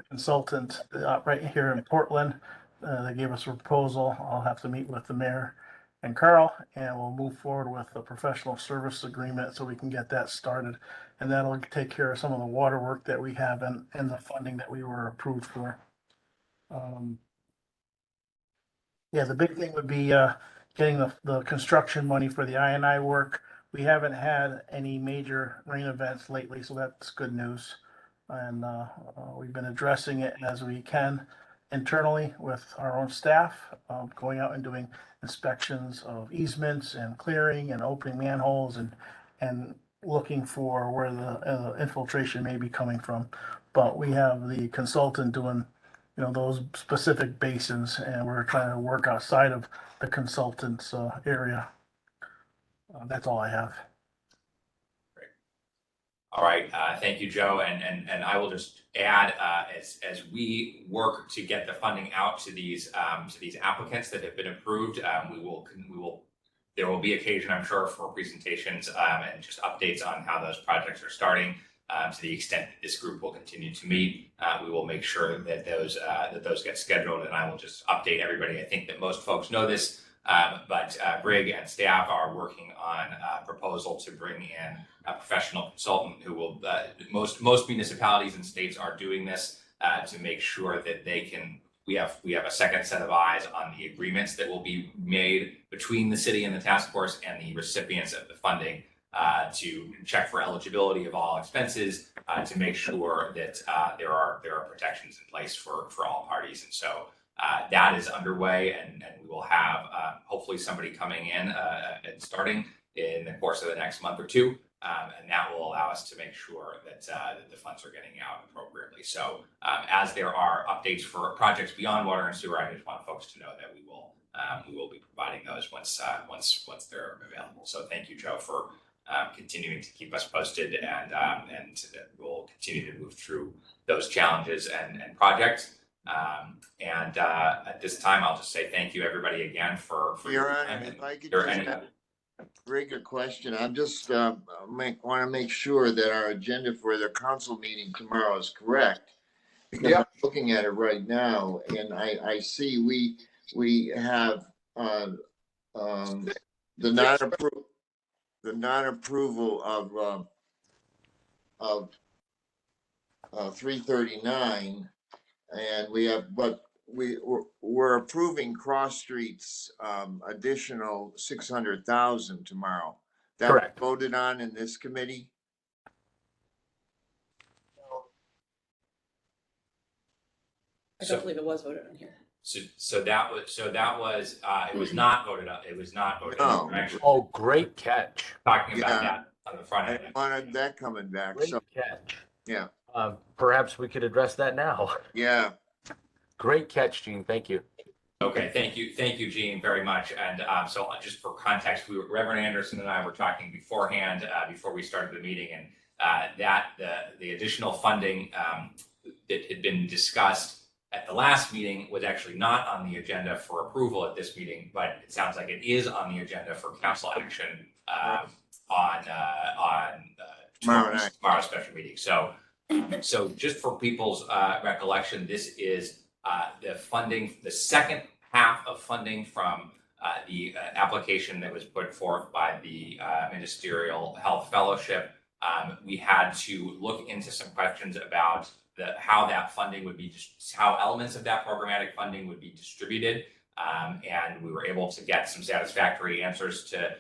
consultant right here in Portland. They gave us a proposal. I'll have to meet with the mayor and Carl, and we'll move forward with a professional service agreement so we can get that started. And that'll take care of some of the water work that we have and the funding that we were approved for. Yeah, the big thing would be getting the construction money for the I&I work. We haven't had any major rain events lately, so that's good news. And we've been addressing it as we can internally with our own staff, going out and doing inspections of easements and clearing and opening manholes and looking for where the infiltration may be coming from. But we have the consultant doing, those specific basins, and we're trying to work outside of the consultant's area. That's all I have. Great. All right, thank you, Joe. And I will just add, as we work to get the funding out to these applicants that have been approved, there will be occasion, I'm sure, for presentations and just updates on how those projects are starting. To the extent that this group will continue to meet, we will make sure that those get scheduled, and I will just update everybody. I think that most folks know this, but Brig and staff are working on a proposal to bring in a professional consultant who will, most municipalities and states are doing this to make sure that we have a second set of eyes on the agreements that will be made between the city and the task force and the recipients of the funding, to check for eligibility of all expenses, to make sure that there are protections in place for all parties. And so that is underway, and we will have hopefully somebody coming in and starting in the course of the next month or two, and that will allow us to make sure that the funds are getting out appropriately. So as there are updates for projects beyond water and sewer, I just want folks to know that we will be providing those once they're available. So thank you, Joe, for continuing to keep us posted, and we'll continue to move through those challenges and projects. At this time, I'll just say thank you, everybody, again for Your your Honor, time. if I could Your- just any- have Greg, a question. I'm just, want to make sure that our agenda for the council meeting tomorrow is correct. Because I'm looking at it right now and I see we have, the non-approval of 339, and we have, but we're approving Cross Street's additional 600,000 tomorrow. That was Correct. voted on in this committee. I don't believe it was voted on here. So that was it was not voted on. It was not voted No. on. We're actually Oh, great catch. talking about Yeah. that on the front I end. wanted that coming back. Great So, catch. yeah, Perhaps we could address that now. yeah. Great catch, Gene. Thank you. Okay, thank you, Gene, very much. And so just for context, Reverend Anderson and I were talking beforehand, before we started the meeting, and the additional funding that had been discussed at the last meeting was actually not on the agenda for approval at this meeting, but it sounds like it is on the agenda for council action on tomorrow's special meeting. So just for people's recollection, this is the funding, the second half of funding from the application that was put forth by the Ministerial Health Fellowship. We had to look into some questions about how that funding would be, how elements of that programmatic funding would be distributed. And we were able to get some satisfactory answers to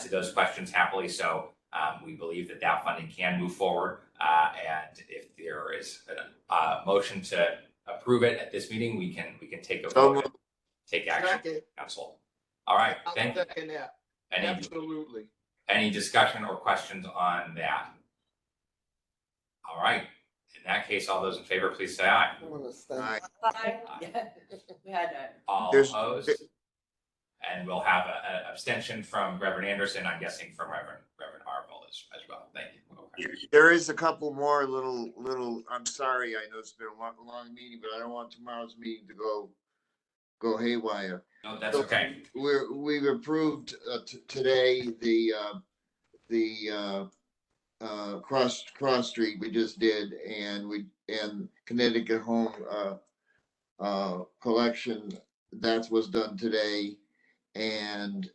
those questions happily. So we believe that funding can move forward. And if there is a motion to approve it at this meeting, we can take a vote, and take action. Second. Council. All right, I'll thank you. second that. Any Absolutely. discussion or questions on that? All right, in that case, all those in favor, please say aye. I want to say. Aye. Yeah. We had All There's- opposed? And we'll have an abstention from Reverend Anderson, I'm guessing from Reverend Arpa as well. Thank you. Okay. There is a couple more little, I'm sorry, I know it's been a long meeting, but I don't want tomorrow's meeting to go haywire. No, that's okay. We've approved today the Cross Street we just did, and Connecticut Home Collection, that was done today. And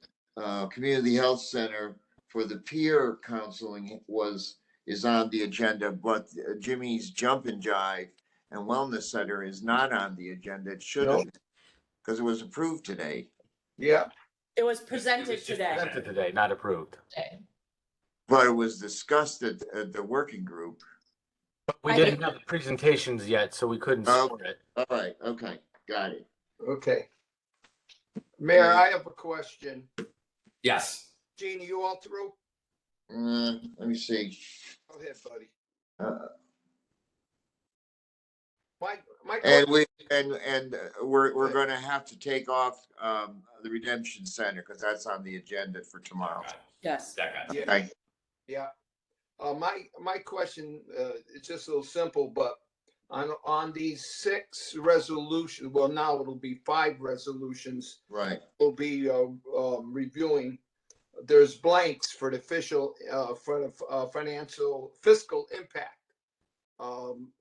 Community Health Center for the peer counseling is on the agenda, but Jimmy's Jump and Jive and Wellness Center is not on the agenda. It should have, because it was approved today. Yeah. It was presented just today. Presented today, not approved. But it was discussed at the working group. We didn't have the presentations yet, so we couldn't support it. All right, okay, got it. Okay. Mayor, I have a question. Yes. Gene, you all through? Let me see. Go ahead, buddy. My And we're gonna have to take off the Redemption Center because that's on the agenda for tomorrow. Yes. Yeah. Okay. Yeah. My question is just a little simple, but on these 6 resolutions, well, now it'll be 5 resolutions. Right. We'll be reviewing. There's blanks for the financial fiscal impact.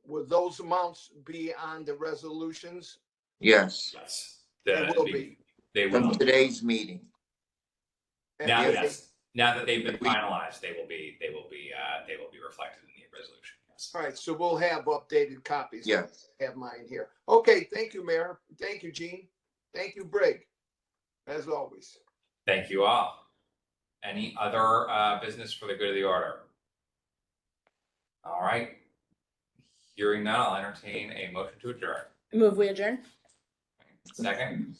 Would those amounts be on the resolutions? Yes. Yes. They will be. They will. From today's meeting. Now And that they've been finalized, they will be reflected in the resolution. Yes. all right, so we'll have updated copies. Yes. Have mine here. Okay, thank you, Mayor. Thank you, Gene. Thank you, Brig, as always. Thank you all. Any other business for the good of the order? All right. Hearing none, I'll entertain a motion to adjourn. Move we adjourn. Second,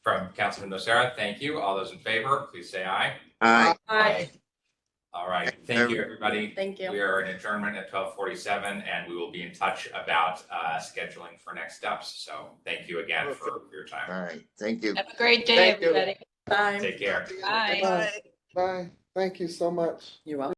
from Councilman Nocera, thank you. All those in favor, please say aye. Aye. Aye. All right, thank you, everybody. Thank you. We are in adjournment at 12:47, and we will be in touch about scheduling for next steps. So thank you again for your time. All right, thank you. Have a great day, Thank you. everybody. Bye. Take care. Bye. Bye. Bye. Thank you so much. You're welcome.